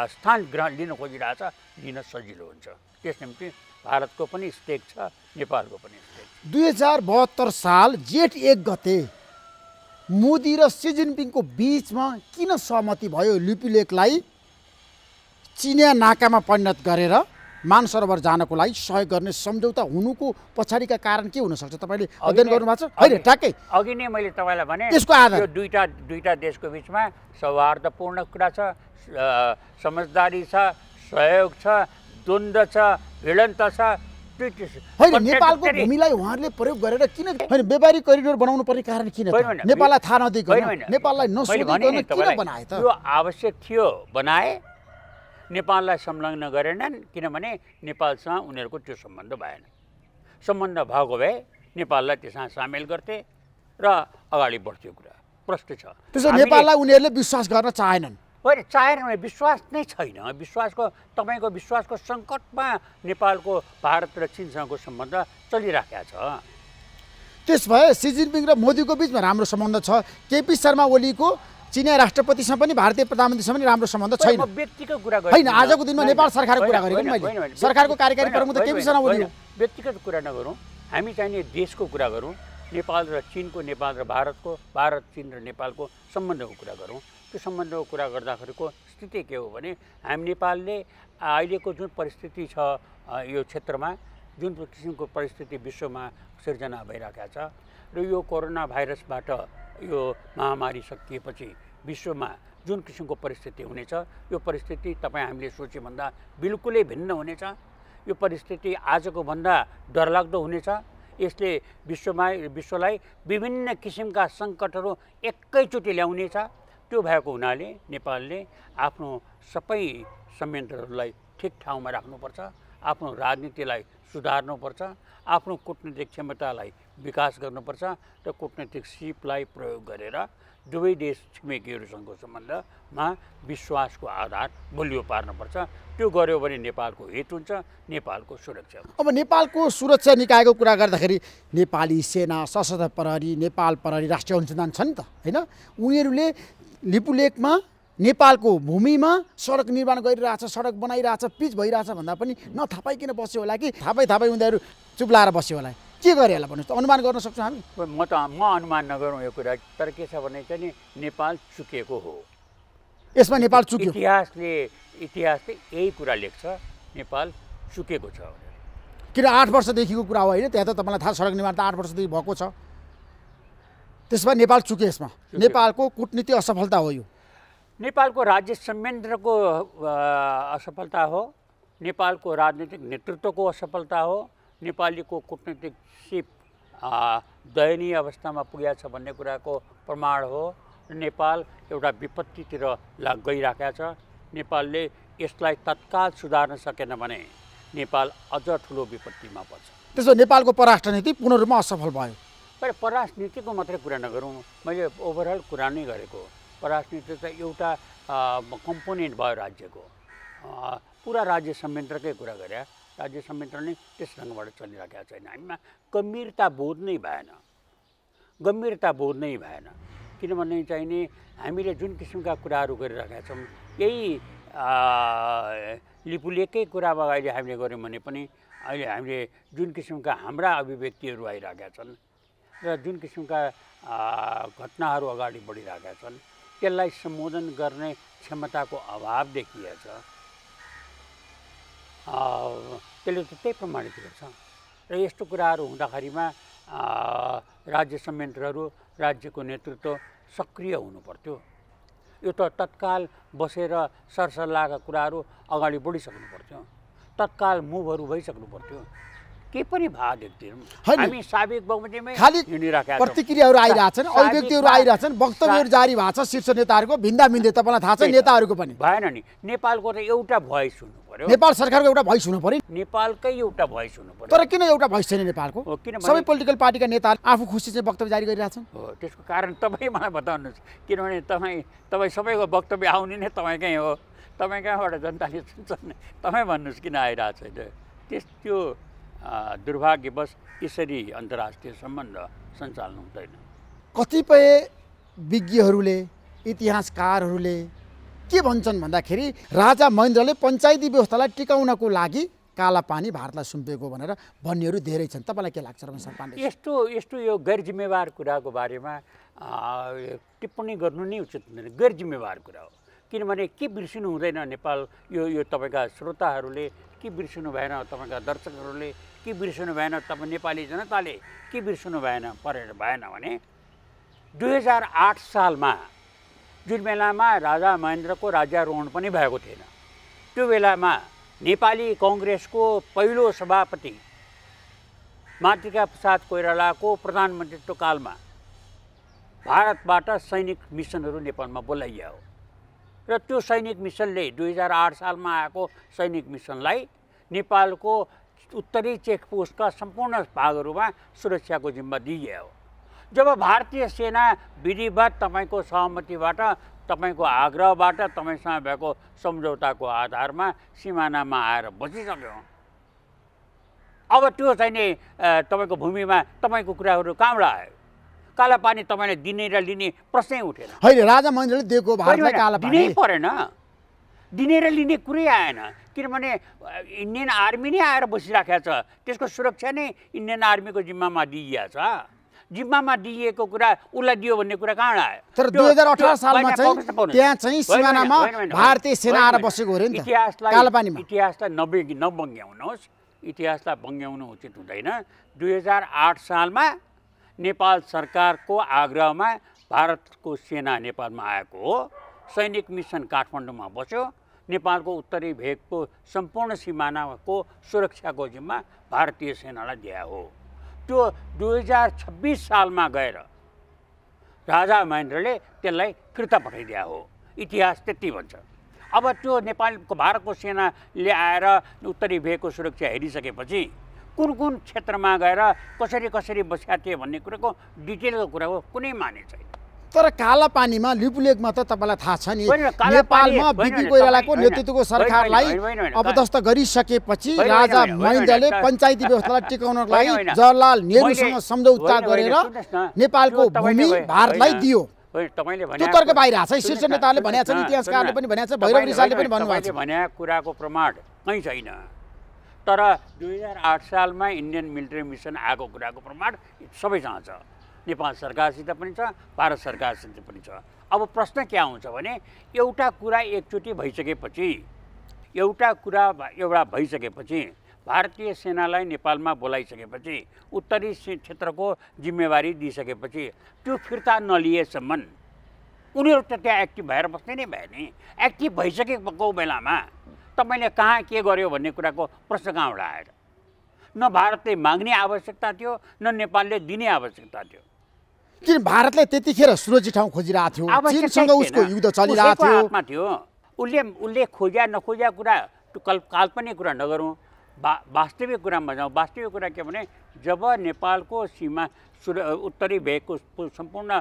स्थान ग्रहण लिन खोजिरहेछ लिन सजिलो हुन्छ। त्यस निम्ति भारतको पनि स्टेक छ, नेपालको पनि स्टेक छ। 2072 साल जेठ 1 गते मोदी र सी जिनपिङको बिचमा किन सहमति भयो लिपुलेकलाई चिनिया नाकामा परिणत गरेर मानसरोवर जानको लागि सहयोग गर्ने सम्झौता हुनुको पछाडिका कारण के हुन सक्छ? तपाईँले अध्ययन गर्नुभएको छ? होइन, ठ्याक्कै अघि नै मैले तपाईँलाई भने यसको आधार यो दुईटा देशको बिचमा सौहार्दपूर्ण कुरा छ, समझदारी छ, सहयोग छ, द्वन्द्व छ, भिडन्त छ। होइन, नेपालको भूमिलाई उहाँहरूले प्रयोग गरेर किन होइन व्यापारिक करिडोर बनाउनु पर्ने कारण किन? नेपाललाई थाहा नदिइकन, नेपाललाई नसोधिकन किन बनाए त? यो आवश्यक थियो बनाए, नेपाललाई संलग्न गरेनन् किनभने नेपालसँग उनीहरूको त्यो सम्बन्ध भएन। सम्बन्ध भएको भए नेपाललाई त्यसमा सामेल गर्थे र अगाडि बढ्थ्यो कुरा प्रश्न छ। त्यसो नेपाललाई उनीहरूले विश्वास गर्न चाहेनन्। होइन चाहेन भने विश्वास नै छैन। तपाईँको विश्वासको सङ्कटमा नेपालको भारत र चिनसँगको सम्बन्ध चलिराखेको छ। त्यस भए सी जिनपिङ र मोदीको बिचमा राम्रो सम्बन्ध छ, केपी शर्मा ओलीको चिनिया राष्ट्रपतिसँग पनि भारतीय प्रधानमन्त्रीसँग पनि राम्रो सम्बन्ध छैन। व्यक्तिगत कुरा होइन, आजको दिनमा नेपाल सरकारको कुरा गरेको नि मैले। सरकारको कार्यकारी प्रमुख त केपी शर्मा ओली हो। व्यक्तिगत कुरा नगरौँ, हामी चाहिने देशको कुरा गरौँ। नेपाल र चिनको, नेपाल र भारतको, भारत चिन र नेपालको सम्बन्धको कुरा गरौँ। त्यो सम्बन्धको कुरा गर्दाखेरिको स्थिति के हो भने हामी नेपालले अहिलेको जुन परिस्थिति छ यो क्षेत्रमा, जुन किसिमको परिस्थिति विश्वमा सिर्जना भइरहेको छ र यो कोरोना भाइरसबाट यो महामारी सकिएपछि विश्वमा जुन किसिमको परिस्थिति हुनेछ, यो परिस्थिति तपाईँ हामीले सोचेभन्दा बिल्कुलै भिन्न हुनेछ। यो परिस्थिति आजको भन्दा डरलाग्दो हुनेछ। यसले विश्वलाई विभिन्न किसिमका सङ्कटहरू एकैचोटि ल्याउनेछ। त्यो भएको हुनाले नेपालले आफ्नो सबै संयन्त्रहरूलाई ठिक ठाउँमा राख्नुपर्छ, आफ्नो राजनीतिलाई सुधार्नुपर्छ, आफ्नो कूटनीतिक क्षमतालाई विकास गर्नुपर्छ र कूटनीतिक सिपलाई प्रयोग गरेर दुवै देश छिमेकीहरूसँगको सम्बन्धमा विश्वासको आधार बलियो पार्नुपर्छ। त्यो गर्यो भने नेपालको हित हुन्छ, नेपालको सुरक्षा। अब नेपालको सुरक्षा निकायको कुरा गर्दाखेरि नेपाली सेना, सशस्त्र प्रहरी, नेपाल प्रहरी, राष्ट्रिय अनुसन्धान छ नि त, होइन? उनीहरूले लिपुलेकमा नेपालको भूमिमा सडक निर्माण गरिरहेछ, सडक बनाइरहेछ, पिच भइरहेछ भन्दा पनि नथापाइकन बस्यो होला कि थापै उनीहरू चुप लाएर बस्यो होला? के गरे होला भन्नुहोस् त, अनुमान गर्न सक्छौँ हामी? म अनुमान नगरौँ यो कुरा, तर के छ भने चाहिँ नेपाल चुकेको हो। यसमा नेपाल चुक्यो। इतिहासले यही कुरा लेख्छ, नेपाल चुकेको छ। किन 8 वर्षदेखिको कुरा हो, होइन? त्यहाँ त तपाईँलाई थाहा, सडक निर्माण त 8 वर्षदेखि भएको छ। त्यसमा नेपाल चुके। यसमा नेपालको कूटनीतिक असफलता हो। यो नेपालको राज्य संयन्त्रको असफलता हो, नेपालको राजनीतिक नेतृत्वको असफलता हो, नेपालीको कूटनीतिक सिप दयनीय अवस्थामा पुगेको छ भन्ने कुराको प्रमाण हो। नेपाल एउटा विपत्तितिर गइरहेको छ। नेपालले यसलाई तत्काल सुधार्न सकेन भने नेपाल अझ ठुलो विपत्तिमा पर्छ। त्यसो नेपालको परराष्ट्र नीति पूर्ण रूपमा असफल भयो। तर परराष्ट्र नीतिको मात्रै कुरा नगरौँ, मैले ओभरअल कुरा नै गरेको। परराष्ट्र नीति त एउटा कम्पोनेन्ट भयो राज्यको। पुरा राज्य संयन्त्रकै कुरा गरे, राज्य संयन्त्र नै त्यस ढङ्गबाट चलिरहेको छैन। हामीमा गम्भीरता बोध नै भएन। किनभने चाहिने हामीले जुन किसिमका कुराहरू गरिरहेका छौँ, यही लिपुलेकै कुरामा अहिले हामीले गऱ्यौँ भने पनि अहिले हामीले जुन किसिमका हाम्रा अभिव्यक्तिहरू आइरहेका छन् र जुन किसिमका घटनाहरू अगाडि बढिरहेका छन्, त्यसलाई सम्बोधन गर्ने क्षमताको अभाव देखिएछ। त्यसले त त्यही प्रमाणित गर्छ। र यस्तो कुराहरू हुँदाखेरिमा राज्य संयन्त्रहरू, राज्यको नेतृत्व सक्रिय हुनुपर्थ्यो। यो त तत्काल बसेर सरसल्लाहका कुराहरू अगाडि बढिसक्नु पर्थ्यो, तत्काल मुभहरू भइसक्नु पर्थ्यो। के पनि भा देख्दैनौँ हामी। साबिक बहुमतमै खालि प्रतिक्रियाहरू आइरहेछन्, अभिव्यक्तिहरू आइरहेछन्, वक्तव्यहरू जारी भएको छ शीर्ष नेताहरूको भिन्दा तपाईँलाई थाहा छ, नेताहरूको पनि भएन नि। नेपालको त एउटा भोइस हुनु पर्यो, नेपाल सरकारको एउटा भोइस हुनु पर्यो, नेपालकै एउटा भोइस हुनु पर्यो। तर किन एउटा भोइस छैन नेपालको? सबै पोलिटिकल पार्टीका नेताहरू आफू खुसी चाहिँ वक्तव्य जारी गरिरहेछन्। हो, त्यसको कारण तपाईँ मलाई बताउनुहोस्। किनभने तपाईँ सबैको वक्तव्य आउने नै तपाईँकै हो। तपाईँ कहाँबाट जनताले सुन्छन्? तपाईँ भन्नुहोस् किन आइरहेको छैन? त्यो दुर्भाग्यवश यसरी अन्तर्राष्ट्रिय सम्बन्ध सञ्चालन हुँदैन। कतिपय विज्ञहरूले, इतिहासकारहरूले के भन्छन् भन्दाखेरि राजा महेन्द्रले पञ्चायती व्यवस्थालाई टिकाउनको लागि काला पानी भारतलाई सुम्पेको भनेर भन्नेहरू धेरै छन्। तपाईँलाई के लाग्छ रमेश पाण्डे? यस्तो यो गैर जिम्मेवार कुराको बारेमा टिप्पणी गर्नु नै उचित हुँदैन। गैर जिम्मेवार कुरा हो। किनभने के बिर्सिनु हुँदैन नेपाल, यो तपाईँका श्रोताहरूले के बिर्सिनु भएन, तपाईँका दर्शकहरूले के बिर्सिनु भएन, तपाईँ नेपाली जनताले के बिर्सिनु भएन भने 2008 सालमा जुन बेलामा राजा महेन्द्रको राज्यारोहण पनि भएको थिएन, त्यो बेलामा नेपाली कङ्ग्रेसको पहिलो सभापति मातृका प्रसाद कोइरालाको प्रधानमन्त्रीत्व कालमा भारतबाट सैनिक मिसनहरू नेपालमा बोलाइया हो। र त्यो सैनिक मिसनले 2008 सालमा आएको सैनिक मिसनलाई नेपालको उत्तरी चेकपोस्टका सम्पूर्ण भागहरूमा सुरक्षाको जिम्मा दिइयो। जब भारतीय सेना विधिवत तपाईँको सहमतिबाट, तपाईँको आग्रहबाट, तपाईँसँग भएको सम्झौताको आधारमा सिमानामा आएर बसिसक्यो, अब त्यो चाहिँ नि तपाईँको भूमिमा तपाईँको कुराहरू कहाँबाट आयो? कालापानी तपाईँले दिने र लिने प्रश्नै उठेन। होइन, राजा महेन्द्रले दिएको भारतलाई कालापानी दिनै परेन, दिने र लिने कुरै आएन। किनभने इन्डियन आर्मी नै आएर बसिराखेको छ, त्यसको सुरक्षा नै इन्डियन आर्मीको जिम्मामा दिइएको छ। जिम्मामा दिइएको कुरा उसलाई दियो भन्ने कुरा कहाँ आयो? तर 2018 सालमा चाहिँ त्यहाँ चाहिँ सिमानामा भारतीय सेना आएर बसेको हो नि त कालापानीमा। इतिहासलाई नबङ्ग्याउनुहोस्, इतिहासलाई बङ्ग्याउनु उचित हुँदैन। 2008 सालमा नेपाल सरकारको आग्रहमा भारतको सेना नेपालमा आएको हो। सैनिक मिसन काठमाडौँमा बस्यो। नेपालको उत्तरी भेगको सम्पूर्ण सिमानाको सुरक्षाको जिम्मा भारतीय सेनालाई दिए हो। त्यो 2026 सालमा गएर राजा महेन्द्रले त्यसलाई फिर्ता पठाइदिया हो। इतिहास त्यति भन्छ। अब त्यो नेपालको भारतको सेनाले आएर उत्तरी भेगको सुरक्षा हेरिसकेपछि कुन कुन क्षेत्रमा गएर कसरी कसरी बसेका थिए भन्ने कुराको डिटेलको कुरा हो कुनै माने छैन। तर कालापानीमा लिपुलेखमा त तपाईँलाई थाहा छ नि, नेपालमा बिपी कोइरालाको नेतृत्वको सरकारलाई अपदस्थ गरिसकेपछि राजा महेन्द्रले पञ्चायती व्यवस्थालाई टिकाउनको लागि जवाहरलाल नेहरूसँग सम्झौता गरेर नेपालको भूमि भारतलाई दियो। त्यो तर्क बाहिर आछ है, शीर्ष नेताहरूले भनेको छ, इतिहासकारले पनि भनेको छ, भैरव रिसालले पनि भन्नुभएको छ। भनेको कुराको प्रमाण कहीँ छैन। तर 2008 सालमा इन्डियन मिलिट्री मिसन आएको कुराको प्रमाण सबैसँग छ। नेपाल सरकारसित पनि छ, भारत सरकारसित पनि छ। अब प्रश्न के हुन्छ भने एउटा कुरा एकचोटि भइसकेपछि भारतीय सेनालाई नेपालमा बोलाइसकेपछि उत्तरी क्षेत्रको जिम्मेवारी दिइसकेपछि त्यो फिर्ता नलिएसम्म उनीहरू त त्यहाँ एक्टिभ भएर बस्ने नै भए नि। एक्टिभ भइसकेको बेलामा तपाईँले कहाँ के गर्यो भन्ने कुराको प्रश्न कहाँबाट आएर? न भारतले माग्ने आवश्यकता थियो, न नेपालले दिने आवश्यकता थियो। किन भारतले त्यतिखेर सुरक्षित ठाउँ खोजिरहेको थियो, चीनसँग उसको युद्ध चलिरहेको थियो। उसले खोज्या नखोज्या कुरा काल्पनिक कुरा नगरौँ, वास्तविक कुरामा जाउँ। वास्तविक कुरा के भने जब नेपालको सीमा उत्तरी भेगको सम्पूर्ण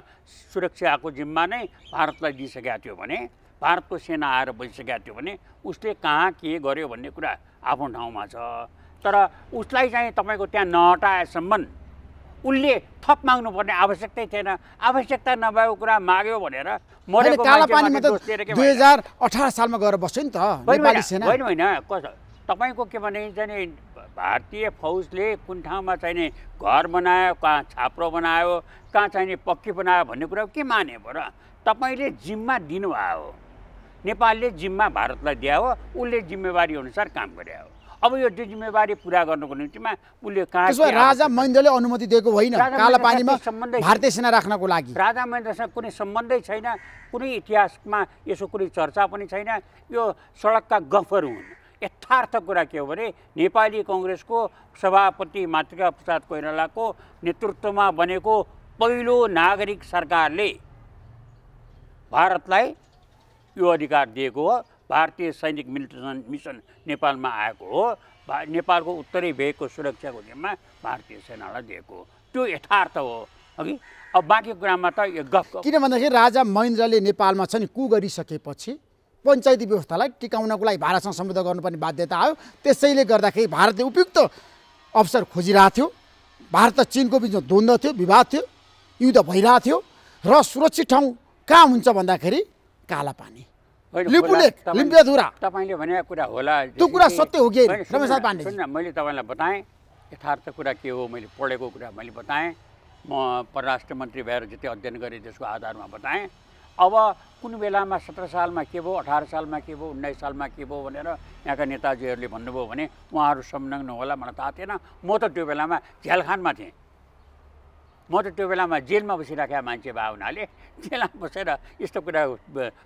सुरक्षाको जिम्मा नै भारतलाई दिइसकेका थियो भने, भारतको सेना आएर बसिसकेका थियो भने उसले कहाँ के गर्यो भन्ने कुरा आफ्नो ठाउँमा छ। तर उसलाई चाहिँ तपाईँको त्यहाँ नहटाएसम्म उसले थप माग्नुपर्ने आवश्यकतै थिएन। आवश्यकता नभएको कुरा माग्यो भनेर मरेको कालापानीमा त 2018 सालमा गएर बस्यो नि त नेपाली सेना। होइन तपाईँको के भने चाहिँ भारतीय फौजले कुन ठाउँमा चाहिने घर बनायो, कहाँ छाप्रो बनायो, कहाँ चाहिने पक्की बनायो भन्ने कुरा के माने र? तपाईँले जिम्मा दिनुभयो, नेपालले जिम्मा भारतलाई दिया हो, उसले जिम्मेवारी अनुसार काम गरे हो। अब यो जिम्मेवारी पुरा गर्नको निम्तिमा उसले कहाँ राजा महेन्द्रले अनुमति दिएको होइन कालापानीमा भारतीय सेना राख्नको लागि। राजा महेन्द्रसँग कुनै सम्बन्धै छैन, कुनै इतिहासमा यसो कुनै चर्चा पनि छैन। यो सडकका गफहरू हुन्। यथार्थ कुरा के हो भने नेपाली कङ्ग्रेसको सभापति मातृका प्रसाद कोइरालाको नेतृत्वमा बनेको पहिलो नागरिक सरकारले भारतलाई यो अधिकार दिएको हो। भारतीय सैनिक मिसन नेपालमा आएको हो। नेपालको उत्तरी भेगको सुरक्षाको जिम्मा भारतीय सेनालाई दिएको हो। त्यो यथार्थ हो। अघि अब बाँकी कुरामा त यो गफ। किन भन्दाखेरि राजा महेन्द्रले नेपालमा चाहिँ कु गरिसकेपछि पञ्चायती व्यवस्थालाई टिकाउनको लागि भारतसँग सम्झौता गर्नुपर्ने बाध्यता आयो। त्यसैले गर्दाखेरि भारतले उपयुक्त अवसर खोजिरहेको थियो। भारत र चीनको बिचमा द्वन्द्व थियो, विवाद थियो, युद्ध भइरहेको थियो र सुरक्षित ठाउँ कहाँ हुन्छ भन्दाखेरि कालापानी, लिपुलेख, लिम्पियाधुरा। तपाईँले भनेको कुरा होला, त्यो कुरा सत्य हो कि रमेशलाल पाण्डे? मैले तपाईँलाई बताएँ यथार्थ कुरा के हो, मैले पढेको कुरा मैले बताएँ। म परराष्ट्र मन्त्री भएर जति अध्ययन गरेँ त्यसको आधारमा बताएँ। अब कुन बेलामा 17 सालमा के भयो, 18 सालमा के भयो, 19 सालमा के भयो भनेर यहाँका नेताजीहरूले भन्नुभयो भने उहाँहरू संलग्न होला मलाई थाहा थिएन। म त त्यो बेलामा झ्यालखानमा थिएँ। म त त्यो बेलामा जेलमा बसिराखेका मान्छे भए हुनाले जेलमा बसेर यस्तो कुरा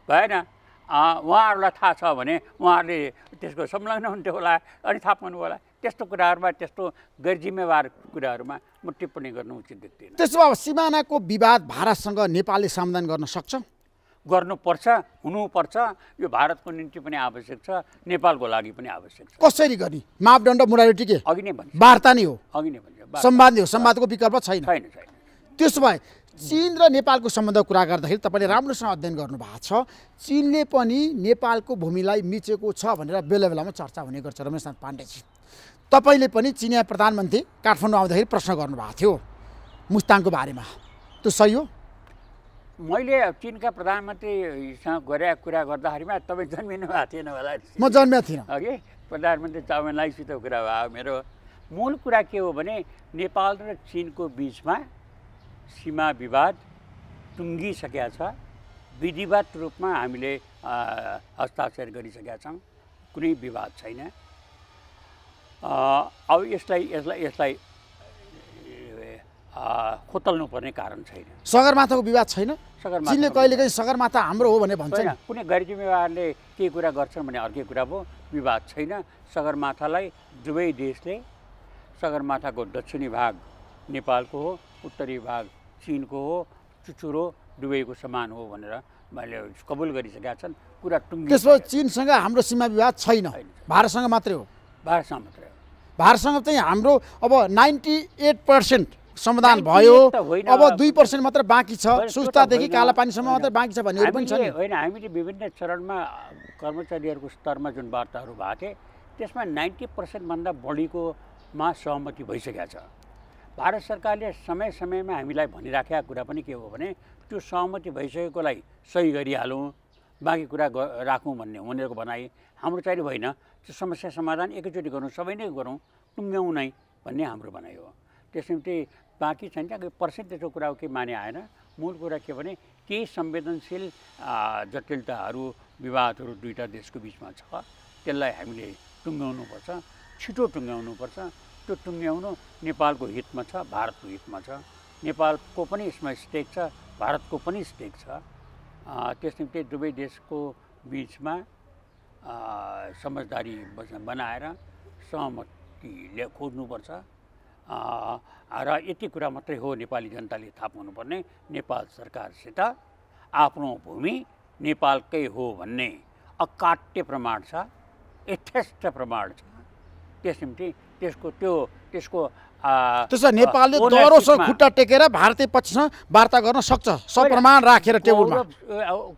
भएन। उहाँहरूलाई थाहा छ भने उहाँहरूले त्यसको संलग्न हुन्थ्यो होला, अनि थाहा पाउनु होला। त्यस्तो कुराहरूमा, त्यस्तो गैरजिम्मेवार कुराहरूमा म टिप्पणी गर्नु उचित देख्दिनँ। त्यसो भए सिमानाको विवाद भारतसँग नेपालले समाधान गर्न सक्छ? गर्नुपर्छ, हुनुपर्छ। यो भारतको निम्ति पनि आवश्यक छ, नेपालको लागि पनि आवश्यक छ। कसरी गर्ने मापदण्ड मोडालिटी के अघि नै भन्छ, वार्ता नै हो, अघि नै भन्छ, संवाद नै हो, संवादको विकल्प छैन। छैन छैन। त्यसो भए चीन र नेपालको सम्बन्धको कुरा गर्दाखेरि तपाईँले राम्रोसँग अध्ययन गर्नुभएको छ। चीनले पनि नेपालको भूमिलाई मिचेको छ भनेर बेला बेलामा चर्चा हुने गर्छ। रमेशनाथ पाण्डेजी, तपाईँले पनि चिनिया प्रधानमन्त्री काठमाडौँ आउँदाखेरि प्रश्न गर्नुभएको थियो मुस्ताङको बारेमा, त्यो सही हो? मैले चीनका प्रधानमन्त्रीसँग गरेका कुरा गर्दाखेरिमा तपाईँ जन्मिनु भएको थिएन होला। म जन्मेको थिइनँ। अघि प्रधानमन्त्री चाउमिनलाईसित कुरा भयो। मेरो मूल कुरा के हो भने नेपाल र चीनको बिचमा सीमा विवाद टुङ्गिसकेका छ। विधिवत रूपमा हामीले हस्ताक्षर गरिसकेका छौँ, कुनै विवाद छैन। अब यसलाई खोतल्नु पर्ने कारण छैन। सगरमाथाको विवाद छैन? चीनले कहिलेकाहीँ सगरमाथा हाम्रो हो भने भन्छ। कुनै गैर जिम्मेवारले के कुरा गर्छन् भने अर्कै कुरा भयो, विवाद छैन। सगरमाथालाई दुवै देशले, सगरमाथाको दक्षिणी भाग नेपालको हो, उत्तरी भाग चीनको हो, चुचुरो दुवैको समान हो भनेर मैले कबुल गरिसकेका छन्। कुरा टुङ्गी। त्यसो चीनसँग हाम्रो सीमा विवाद छैन, भारतसँग मात्रै हो। भारतसँग मात्रै हो। भारतसँग चाहिँ हाम्रो अब 98% समाधान भयो, अब 2% मात्र बाँकी छ। सुस्तादेखि कालापानीसम्म मात्र बाँकी छ भन्नेहरू पनि छन्। होइन, हामीले विभिन्न चरणमा कर्मचारीहरूको स्तरमा जुन वार्ताहरू भएको थिए त्यसमा 90% भन्दा बढीकोमा सहमति भइसकेको छ। भारत सरकारले समय समयमा हामीलाई भनिराखेका कुरा पनि के हो भने त्यो सहमति भइसकेकोलाई सही गरिहालौँ, बाँकी कुरा राखौँ भन्ने उनीहरूको भनाइ। हाम्रो चाहिँ होइन, त्यो समस्या समाधान एकैचोटि गरौँ, सबै नै गरौँ, टुङ्ग्याउँ नै भन्ने हाम्रो भनाइ हो। त्यस निम्ति बाँकी छैन, पर्सेन्टेजको कुरा हो, केही माने आएन। मूल कुरा के भने केही संवेदनशील जटिलताहरू, विवादहरू दुईटा देशको बिचमा छ, त्यसलाई हामीले टुङ्ग्याउनुपर्छ, छिटो टुङ्ग्याउनुपर्छ। त्यो टुङ्ग्याउनु नेपालको हितमा छ, भारतको हितमा छ। नेपालको पनि यसमा स्टेक छ, भारतको पनि स्टेक छ। त्यस निम्ति दुवै देशको बिचमा समझदारी बनाएर सहमति खोज्नुपर्छ। र यति कुरा मात्रै हो नेपाली जनताले थाहा पाउनुपर्ने, नेपाल सरकारसित आफ्नो भूमि नेपालकै हो भन्ने अकाट्य प्रमाण छ, यथेष्ट प्रमाण छ। त्यस निम्ति त्यसको त्यसो नेपालले दह्रोसँग खुट्टा टेकेर भारतीय पक्षसँग वार्ता गर्न सक्छ, सप्रमाण राखेर टेबलमा।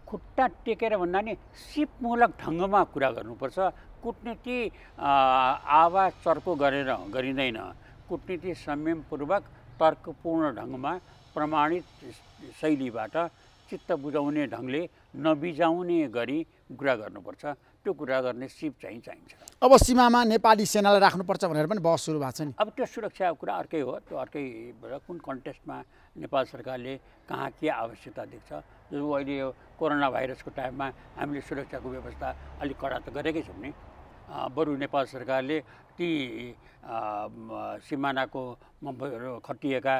खुट्टा टेकेर भन्दा नि सिपमूलक ढङ्गमा कुरा गर्नुपर्छ। कुटनीति आवाज चर्को गरेर गरिँदैन। कुटनीति संयमपूर्वक तर्कपूर्ण ढङ्गमा प्रमाणित शैलीबाट चित्त बुझाउने ढङ्गले नबिजाउने गरी कुरा गर्नुपर्छ। त्यो कुरा गर्ने सिप चाहिन्छ। अब सीमामा नेपाली सेनालाई राख्नुपर्छ भनेर पनि बहस सुरु भएको छ नि। अब त्यो सुरक्षाको कुरा अर्कै हो, त्यो अर्कै कुन कन्टेक्स्टमा नेपाल सरकारले कहाँ के आवश्यकता देख्छ। जो अहिले यो कोरोना भाइरसको टाइममा हामीले सुरक्षाको व्यवस्था अलिक कडा त गरेकै छौँ नि। बरु नेपाल सरकारले ती सिमानाको खटिएका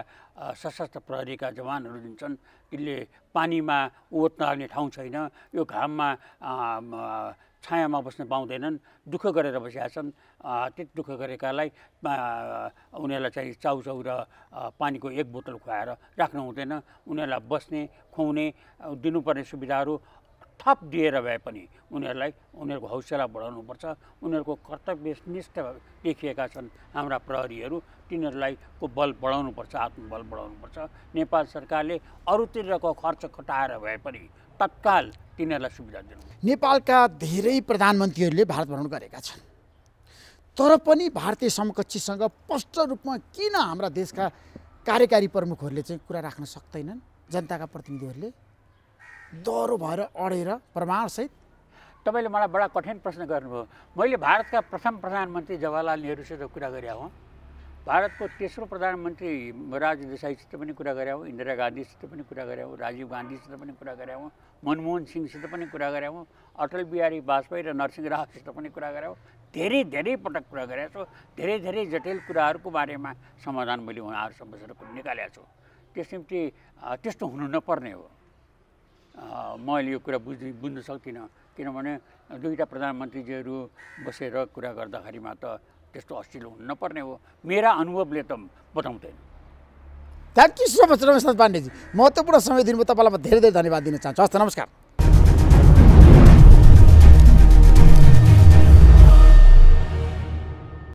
सशस्त्र प्रहरीका जवानहरू जुन छन् तिनले पानीमा ओत नहाल्ने ठाउँ छैन, यो घाममा छायामा बस्न पाउँदैनन्, दुःख गरेर बसेका छन्। त्यति दुःख गरेकालाई उनीहरूलाई चाहिँ चाउचाउ र पानीको एक बोतल खुवाएर राख्नु हुँदैन। उनीहरूलाई बस्ने, खुवाउने, दिनुपर्ने सुविधाहरू थप दिएर भए पनि उनीहरूको हौसला बढाउनुपर्छ। उनीहरूको कर्तव्यनिष्ठ देखिएका छन् हाम्रा प्रहरीहरू, तिनीहरूलाई को बल बढाउनुपर्छ, आत्मबल बढाउनुपर्छ। नेपाल सरकारले अरूतिरको खर्च घटाएर भए पनि तत्काल तिनीहरूलाई सुविधा दिनु। नेपालका धेरै प्रधानमन्त्रीहरूले भारत भ्रमण गरेका छन्, तर पनि भारतीय समकक्षीसँग स्पष्ट रूपमा किन हाम्रा देशका कार्यकारी प्रमुखहरूले चाहिँ कुरा राख्न सक्दैनन्? जनताका प्रतिनिधिहरूले दह्रो भएर अडेर प्रमाणसहित। तपाईँले मलाई बडा कठिन प्रश्न गर्नुभयो। मैले भारतका प्रथम प्रधानमन्त्री जवाहरलाल नेहरूसित कुरा गरेँ हो, भारतको तेस्रो प्रधानमन्त्री मोरारजी देसाईसित पनि कुरा गरेँ हो, इन्दिरा गान्धीसित पनि कुरा गरेँ हो, राजीव गान्धीसित पनि कुरा गरेँ हो, मनमोहन सिंहसित पनि कुरा गरेँ हो, अटल बिहारी वाजपेयी र नरसिंह रावसित पनि कुरा गरेँ हो। धेरै पटक कुरा गरेको छु। धेरै जटिल कुराहरूको बारेमा समाधान मैले उहाँहरूसँग निकालेको छु। त्यस निम्ति त्यस्तो हुनु नपर्ने हो। मैले यो कुरा बुझ्न सक्दिनँ, किनभने दुईवटा प्रधानमन्त्रीजीहरू बसेर कुरा गर्दाखेरिमा त त्यस्तो अश्लील हुनु नपर्ने हो। मेरा अनुभवले त बताउँदैन। Thank you so much Rameshnath Pandeyji, महत्त्वपूर्ण समय दिनुभयो। तपाईँलाई म धेरै धन्यवाद दिन चाहन्छु। हस् त, नमस्कार।